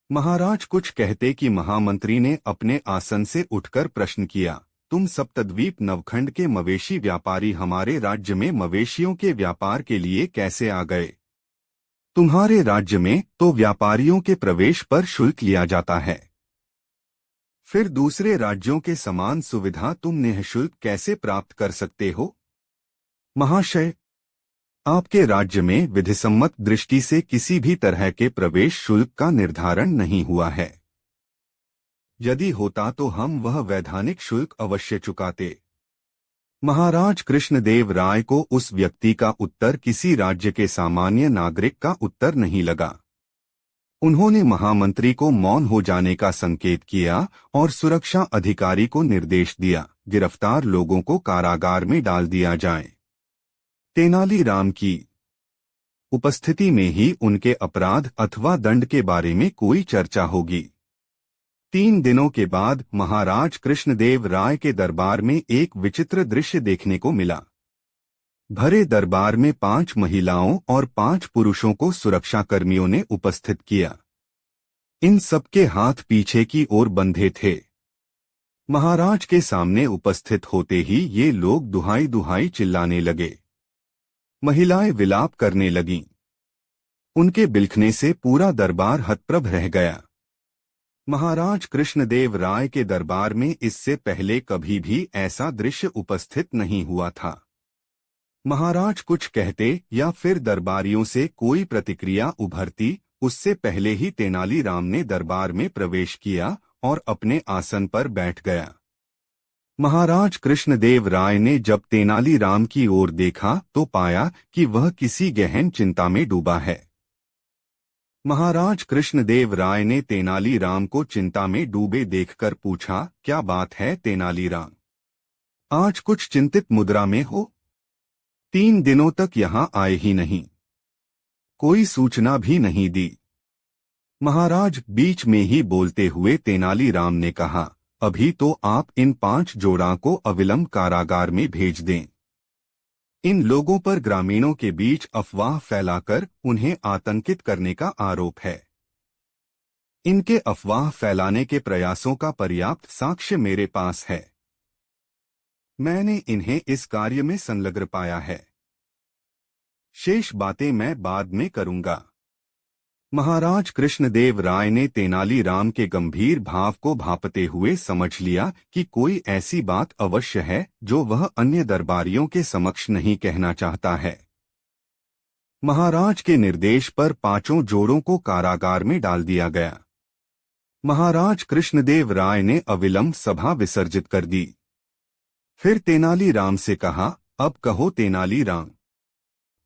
महाराज कुछ कहते कि महामंत्री ने अपने आसन से उठकर प्रश्न किया, तुम सप्तद्वीप नवखंड के मवेशी व्यापारी हमारे राज्य में मवेशियों के व्यापार के लिए कैसे आ गए? तुम्हारे राज्य में तो व्यापारियों के प्रवेश पर शुल्क लिया जाता है, फिर दूसरे राज्यों के समान सुविधा तुम निःशुल्क कैसे प्राप्त कर सकते हो? महाशय, आपके राज्य में विधिसम्मत दृष्टि से किसी भी तरह के प्रवेश शुल्क का निर्धारण नहीं हुआ है। यदि होता तो हम वह वैधानिक शुल्क अवश्य चुकाते। महाराज कृष्णदेव राय को उस व्यक्ति का उत्तर किसी राज्य के सामान्य नागरिक का उत्तर नहीं लगा। उन्होंने महामंत्री को मौन हो जाने का संकेत किया और सुरक्षा अधिकारी को निर्देश दिया, गिरफ्तार लोगों को कारागार में डाल दिया जाए। तेनालीराम की उपस्थिति में ही उनके अपराध अथवा दंड के बारे में कोई चर्चा होगी। 3 दिनों के बाद महाराज कृष्णदेव राय के दरबार में एक विचित्र दृश्य देखने को मिला। भरे दरबार में 5 महिलाओं और 5 पुरुषों को सुरक्षाकर्मियों ने उपस्थित किया। इन सबके हाथ पीछे की ओर बंधे थे। महाराज के सामने उपस्थित होते ही ये लोग दुहाई दुहाई चिल्लाने लगे। महिलाएं विलाप करने लगीं। उनके बिलखने से पूरा दरबार हतप्रभ रह गया। महाराज कृष्णदेव राय के दरबार में इससे पहले कभी भी ऐसा दृश्य उपस्थित नहीं हुआ था। महाराज कुछ कहते या फिर दरबारियों से कोई प्रतिक्रिया उभरती, उससे पहले ही तेनालीराम ने दरबार में प्रवेश किया और अपने आसन पर बैठ गया। महाराज कृष्णदेव राय ने जब तेनालीराम की ओर देखा तो पाया कि वह किसी गहन चिंता में डूबा है। महाराज कृष्णदेव राय ने तेनालीराम को चिंता में डूबे देखकर पूछा, क्या बात है तेनालीराम? आज कुछ चिंतित मुद्रा में हो? 3 दिनों तक यहां आए ही नहीं, कोई सूचना भी नहीं दी। महाराज बीच में ही बोलते हुए तेनालीराम ने कहा, अभी तो आप इन 5 जोड़ा को अविलंब कारागार में भेज दें। इन लोगों पर ग्रामीणों के बीच अफवाह फैलाकर उन्हें आतंकित करने का आरोप है। इनके अफवाह फैलाने के प्रयासों का पर्याप्त साक्ष्य मेरे पास है। मैंने इन्हें इस कार्य में संलग्न पाया है। शेष बातें मैं बाद में करूंगा। महाराज कृष्णदेव राय ने तेनालीराम के गंभीर भाव को भांपते हुए समझ लिया कि कोई ऐसी बात अवश्य है जो वह अन्य दरबारियों के समक्ष नहीं कहना चाहता है। महाराज के निर्देश पर 5 जोड़ों को कारागार में डाल दिया गया। महाराज कृष्णदेव राय ने अविलंब सभा विसर्जित कर दी। फिर तेनालीराम से कहा, अब कहो तेनालीराम,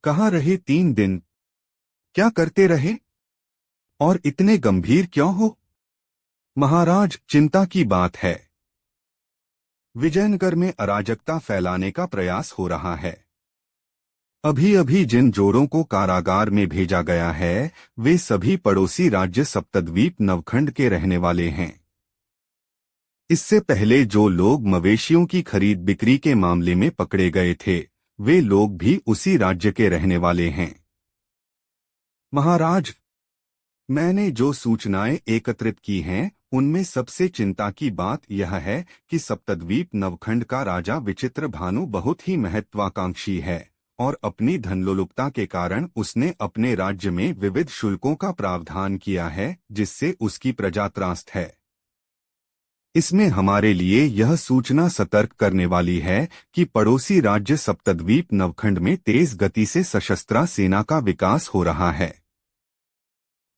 कहाँ रहे 3 दिन? क्या करते रहे और इतने गंभीर क्यों हो? महाराज, चिंता की बात है। विजयनगर में अराजकता फैलाने का प्रयास हो रहा है। अभी अभी जिन जोड़ों को कारागार में भेजा गया है वे सभी पड़ोसी राज्य सप्तद्वीप नवखंड के रहने वाले हैं। इससे पहले जो लोग मवेशियों की खरीद बिक्री के मामले में पकड़े गए थे वे लोग भी उसी राज्य के रहने वाले हैं। महाराज, मैंने जो सूचनाएं एकत्रित की हैं उनमें सबसे चिंता की बात यह है कि सप्तद्वीप नवखंड का राजा विचित्र भानु बहुत ही महत्वाकांक्षी है और अपनी धनलोलुपता के कारण उसने अपने राज्य में विविध शुल्कों का प्रावधान किया है जिससे उसकी प्रजा त्रस्त है। इसमें हमारे लिए यह सूचना सतर्क करने वाली है कि पड़ोसी राज्य सप्तद्वीप नवखंड में तेज गति से सशस्त्र सेना का विकास हो रहा है।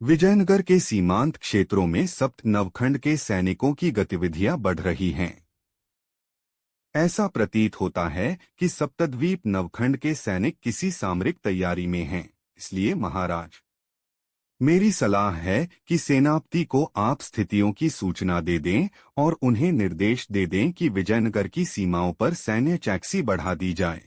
विजयनगर के सीमांत क्षेत्रों में सप्त नवखंड के सैनिकों की गतिविधियां बढ़ रही हैं। ऐसा प्रतीत होता है कि सप्तद्वीप नवखंड के सैनिक किसी सामरिक तैयारी में हैं। इसलिए महाराज, मेरी सलाह है कि सेनापति को आप स्थितियों की सूचना दे दें और उन्हें निर्देश दे दें कि विजयनगर की सीमाओं पर सैन्य चौकसी बढ़ा दी जाए।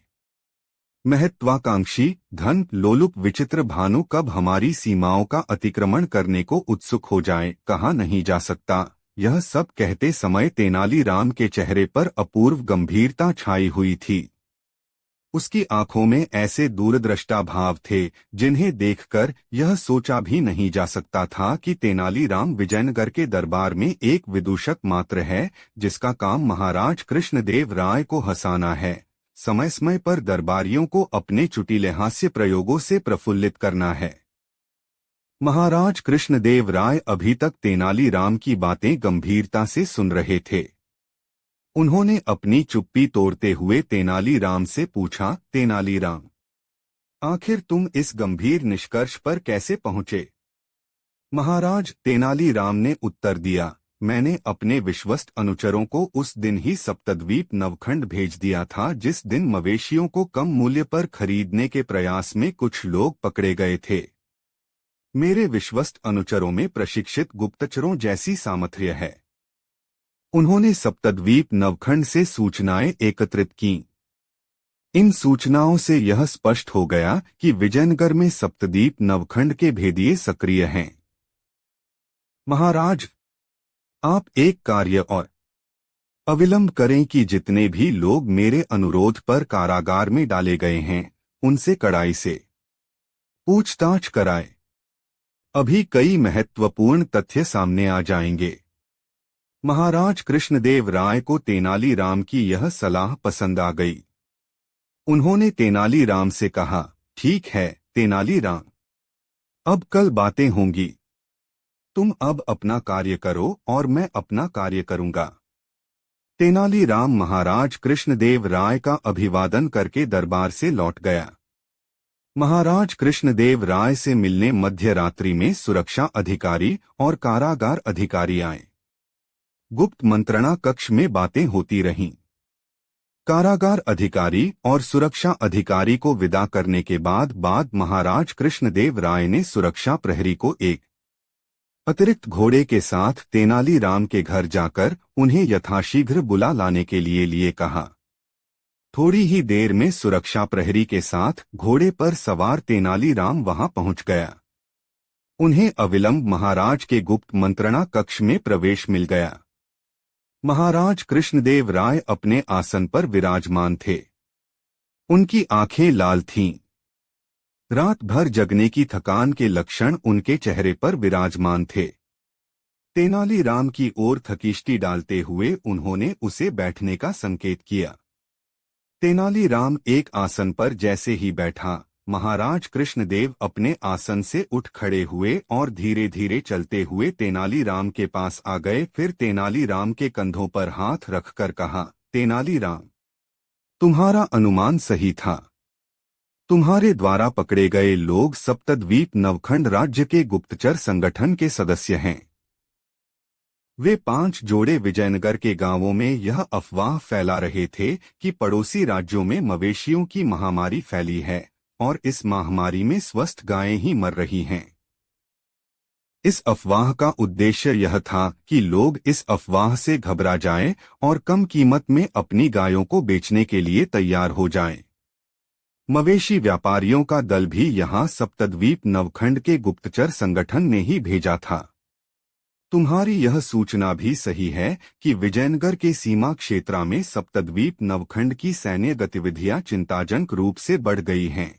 महत्वाकांक्षी धन लोलुप विचित्र भानु कब हमारी सीमाओं का अतिक्रमण करने को उत्सुक हो जाए कहा नहीं जा सकता। यह सब कहते समय तेनालीराम के चेहरे पर अपूर्व गंभीरता छाई हुई थी। उसकी आंखों में ऐसे दूरदृष्टा भाव थे जिन्हें देखकर यह सोचा भी नहीं जा सकता था कि तेनालीराम विजयनगर के दरबार में एक विदूषक मात्र है जिसका काम महाराज कृष्णदेव राय को हंसाना है, समय समय पर दरबारियों को अपने चुटीले हास्य प्रयोगों से प्रफुल्लित करना है। महाराज कृष्णदेव राय अभी तक तेनालीराम की बातें गंभीरता से सुन रहे थे। उन्होंने अपनी चुप्पी तोड़ते हुए तेनालीराम से पूछा, तेनालीराम, आखिर तुम इस गंभीर निष्कर्ष पर कैसे पहुंचे? महाराज, तेनालीराम ने उत्तर दिया, मैंने अपने विश्वस्त अनुचरों को उस दिन ही सप्तद्वीप नवखंड भेज दिया था जिस दिन मवेशियों को कम मूल्य पर खरीदने के प्रयास में कुछ लोग पकड़े गए थे। मेरे विश्वस्त अनुचरों में प्रशिक्षित गुप्तचरों जैसी सामर्थ्य है। उन्होंने सप्तद्वीप नवखंड से सूचनाएं एकत्रित कीं। इन सूचनाओं से यह स्पष्ट हो गया कि विजयनगर में सप्तद्वीप नवखंड के भेदिए सक्रिय हैं। महाराज, आप एक कार्य और अविलंब करें कि जितने भी लोग मेरे अनुरोध पर कारागार में डाले गए हैं उनसे कड़ाई से पूछताछ कराएं। अभी कई महत्वपूर्ण तथ्य सामने आ जाएंगे। महाराज कृष्णदेव राय को तेनालीराम की यह सलाह पसंद आ गई। उन्होंने तेनालीराम से कहा, ठीक है तेनालीराम, अब कल बातें होंगी। तुम अब अपना कार्य करो और मैं अपना कार्य करूंगा। तेनालीराम महाराज कृष्णदेव राय का अभिवादन करके दरबार से लौट गया। महाराज कृष्णदेव राय से मिलने मध्य रात्रि में सुरक्षा अधिकारी और कारागार अधिकारी आए। गुप्त मंत्रणा कक्ष में बातें होती रहीं। कारागार अधिकारी और सुरक्षा अधिकारी को विदा करने के बाद महाराज कृष्णदेव राय ने सुरक्षा प्रहरी को एक अतिरिक्त घोड़े के साथ तेनालीराम के घर जाकर उन्हें यथाशीघ्र बुला लाने के लिए कहा। थोड़ी ही देर में सुरक्षा प्रहरी के साथ घोड़े पर सवार तेनालीराम वहां पहुंच गया। उन्हें अविलंब महाराज के गुप्त मंत्रणा कक्ष में प्रवेश मिल गया। महाराज कृष्णदेव राय अपने आसन पर विराजमान थे। उनकी आंखें लाल थीं। रात भर जगने की थकान के लक्षण उनके चेहरे पर विराजमान थे। तेनालीराम की ओर थकीष्टि डालते हुए उन्होंने उसे बैठने का संकेत किया। तेनालीराम एक आसन पर जैसे ही बैठा, महाराज कृष्णदेव अपने आसन से उठ खड़े हुए और धीरे धीरे चलते हुए तेनालीराम के पास आ गए। फिर तेनालीराम के कंधों पर हाथ रखकर कहा, तेनालीराम, तुम्हारा अनुमान सही था। तुम्हारे द्वारा पकड़े गए लोग सप्तद्वीप नवखंड राज्य के गुप्तचर संगठन के सदस्य हैं। वे 5 जोड़े विजयनगर के गांवों में यह अफवाह फैला रहे थे कि पड़ोसी राज्यों में मवेशियों की महामारी फैली है और इस महामारी में स्वस्थ गायें ही मर रही हैं। इस अफवाह का उद्देश्य यह था कि लोग इस अफवाह से घबरा जाएं और कम कीमत में अपनी गायों को बेचने के लिए तैयार हो जाएं। मवेशी व्यापारियों का दल भी यहां सप्तद्वीप नवखंड के गुप्तचर संगठन ने ही भेजा था। तुम्हारी यह सूचना भी सही है कि विजयनगर के सीमा क्षेत्र में सप्तद्वीप नवखंड की सैन्य गतिविधियां चिंताजनक रूप से बढ़ गई हैं।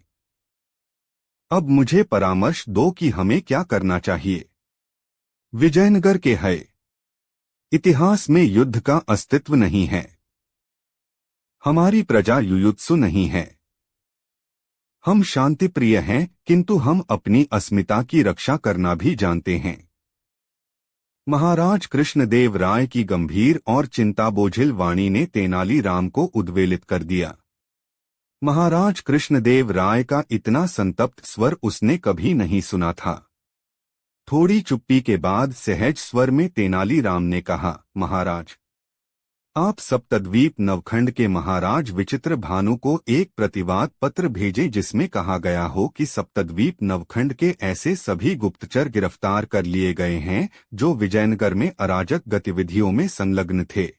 अब मुझे परामर्श दो कि हमें क्या करना चाहिए। विजयनगर के है इतिहास में युद्ध का अस्तित्व नहीं है। हमारी प्रजा युयुत्सु नहीं है। हम शांतिप्रिय हैं, किंतु हम अपनी अस्मिता की रक्षा करना भी जानते हैं। महाराज कृष्णदेव राय की गंभीर और चिंताबोझिल वाणी ने तेनालीराम को उद्वेलित कर दिया। महाराज कृष्णदेव राय का इतना संतप्त स्वर उसने कभी नहीं सुना था। थोड़ी चुप्पी के बाद सहज स्वर में तेनालीराम ने कहा, महाराज, आप सप्तद्वीप नवखंड के महाराज विचित्र भानु को एक प्रतिवाद पत्र भेजें जिसमें कहा गया हो कि सप्तद्वीप नवखंड के ऐसे सभी गुप्तचर गिरफ्तार कर लिए गए हैं जो विजयनगर में अराजक गतिविधियों में संलग्न थे।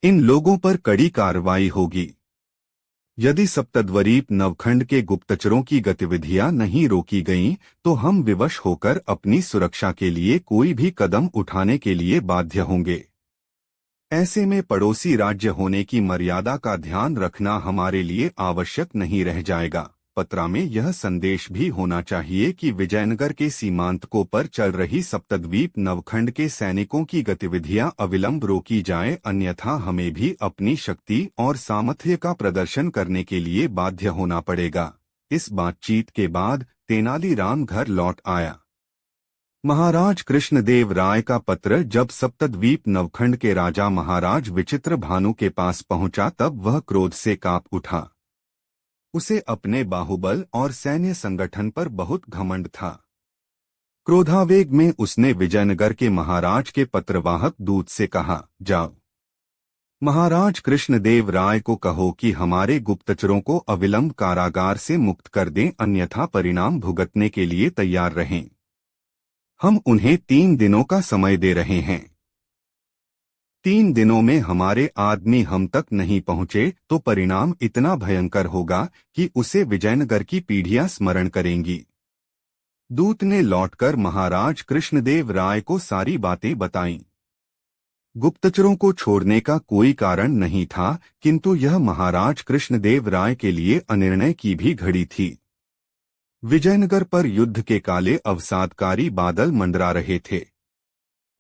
इन लोगों पर कड़ी कार्रवाई होगी। यदि सप्तद्वीप नवखंड के गुप्तचरों की गतिविधियां नहीं रोकी गईं, तो हम विवश होकर अपनी सुरक्षा के लिए कोई भी कदम उठाने के लिए बाध्य होंगे। ऐसे में पड़ोसी राज्य होने की मर्यादा का ध्यान रखना हमारे लिए आवश्यक नहीं रह जाएगा। पत्रा में यह संदेश भी होना चाहिए कि विजयनगर के सीमांतकों पर चल रही सप्तद्वीप नवखंड के सैनिकों की गतिविधियां अविलंब रोकी जाए, अन्यथा हमें भी अपनी शक्ति और सामर्थ्य का प्रदर्शन करने के लिए बाध्य होना पड़ेगा। इस बातचीत के बाद तेनालीराम घर लौट आया। महाराज कृष्णदेव राय का पत्र जब सप्तद्वीप नवखंड के राजा महाराज विचित्रभानु के पास पहुंचा तब वह क्रोध से कांप उठा। उसे अपने बाहुबल और सैन्य संगठन पर बहुत घमंड था। क्रोधावेग में उसने विजयनगर के महाराज के पत्रवाहक दूत से कहा, जाओ महाराज कृष्णदेव राय को कहो कि हमारे गुप्तचरों को अविलंब कारागार से मुक्त कर दें, अन्यथा परिणाम भुगतने के लिए तैयार रहें। हम उन्हें 3 दिनों का समय दे रहे हैं। 3 दिनों में हमारे आदमी हम तक नहीं पहुंचे तो परिणाम इतना भयंकर होगा कि उसे विजयनगर की पीढ़ियां स्मरण करेंगी। दूत ने लौटकर महाराज कृष्णदेव राय को सारी बातें बताईं। गुप्तचरों को छोड़ने का कोई कारण नहीं था, किंतु यह महाराज कृष्णदेव राय के लिए अनिर्णय की भी घड़ी थी। विजयनगर पर युद्ध के काले अवसादकारी बादल मंडरा रहे थे।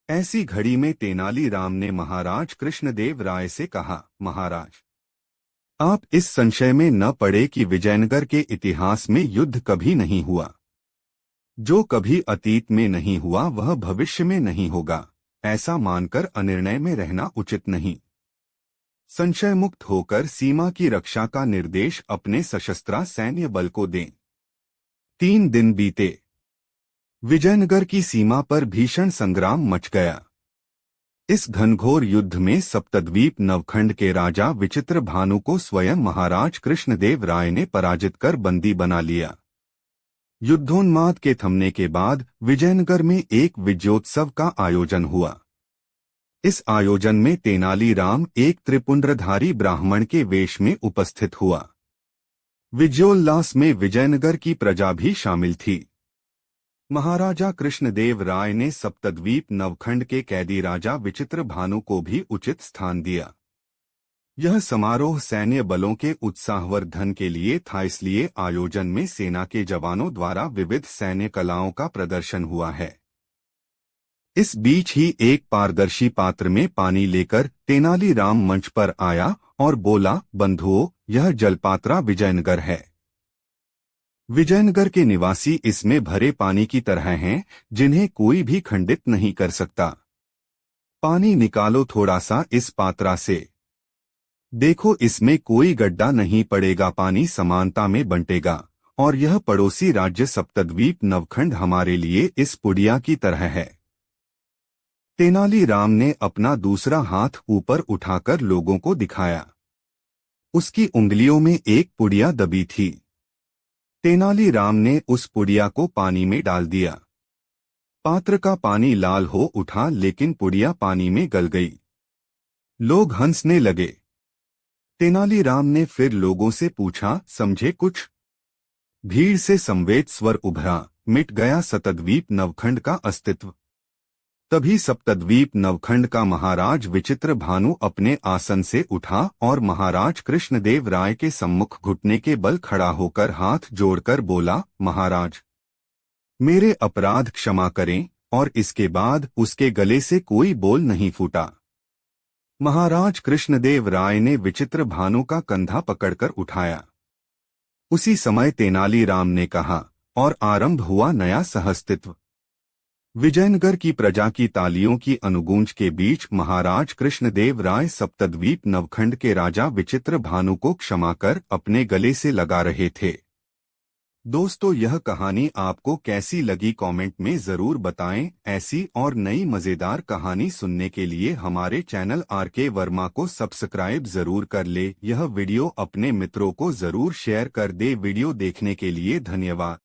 ऐसी घड़ी में तेनालीराम ने महाराज कृष्णदेव राय से कहा, महाराज, आप इस संशय में न पड़े कि विजयनगर के इतिहास में युद्ध कभी नहीं हुआ। जो कभी अतीत में नहीं हुआ वह भविष्य में नहीं होगा। ऐसा मानकर अनिर्णय में रहना उचित नहीं। संशय मुक्त होकर सीमा की रक्षा का निर्देश अपने सशस्त्र सैन्य बल को दें। 3 दिन बीते। विजयनगर की सीमा पर भीषण संग्राम मच गया। इस घनघोर युद्ध में सप्तद्वीप नवखंड के राजा विचित्रभानु को स्वयं महाराज कृष्णदेव राय ने पराजित कर बंदी बना लिया। युद्धोन्माद के थमने के बाद विजयनगर में एक विजयोत्सव का आयोजन हुआ। इस आयोजन में तेनालीराम एक त्रिपुंड्रधारी ब्राह्मण के वेश में उपस्थित हुआ। विजयोल्लास में विजयनगर की प्रजा भी शामिल थी। महाराजा कृष्णदेव राय ने सप्तद्वीप नवखंड के कैदी राजा विचित्रभानु को भी उचित स्थान दिया। यह समारोह सैन्य बलों के उत्साहवर्धन के लिए था, इसलिए आयोजन में सेना के जवानों द्वारा विविध सैन्य कलाओं का प्रदर्शन हुआ है। इस बीच ही एक पारदर्शी पात्र में पानी लेकर तेनालीराम मंच पर आया और बोला, बंधुओं, यह जलपात्रा विजयनगर है। विजयनगर के निवासी इसमें भरे पानी की तरह हैं, जिन्हें कोई भी खंडित नहीं कर सकता। पानी निकालो थोड़ा सा इस पात्रा से। देखो, इसमें कोई गड्ढा नहीं पड़ेगा, पानी समानता में बंटेगा और यह पड़ोसी राज्य सप्तद्वीप नवखंड हमारे लिए इस पुड़िया की तरह है। तेनालीराम ने अपना दूसरा हाथ ऊपर उठाकर लोगों को दिखाया। उसकी उंगलियों में एक पुड़िया दबी थी। तेनालीराम ने उस पुड़िया को पानी में डाल दिया। पात्र का पानी लाल हो उठा, लेकिन पुड़िया पानी में गल गई। लोग हंसने लगे। तेनालीराम ने फिर लोगों से पूछा, समझे कुछ? भीड़ से संवेद स्वर उभरा, मिट गया सप्तद्वीप नवखंड का अस्तित्व। तभी सप्तद्वीप नवखंड का महाराज विचित्रभानु अपने आसन से उठा और महाराज कृष्णदेव राय के सम्मुख घुटने के बल खड़ा होकर हाथ जोड़कर बोला, महाराज, मेरे अपराध क्षमा करें, और इसके बाद उसके गले से कोई बोल नहीं फूटा। महाराज कृष्णदेव राय ने विचित्रभानु का कंधा पकड़कर उठाया। उसी समय तेनालीराम ने कहा, और आरंभ हुआ नया सहअस्तित्व। विजयनगर की प्रजा की तालियों की अनुगूंज के बीच महाराज कृष्णदेव राय सप्तद्वीप नवखंड के राजा विचित्रभानु को क्षमा कर अपने गले से लगा रहे थे। दोस्तों, यह कहानी आपको कैसी लगी कमेंट में जरूर बताएं। ऐसी और नई मजेदार कहानी सुनने के लिए हमारे चैनल आरके वर्मा को सब्सक्राइब जरूर कर ले। यह वीडियो अपने मित्रों को जरूर शेयर कर दे। वीडियो देखने के लिए धन्यवाद।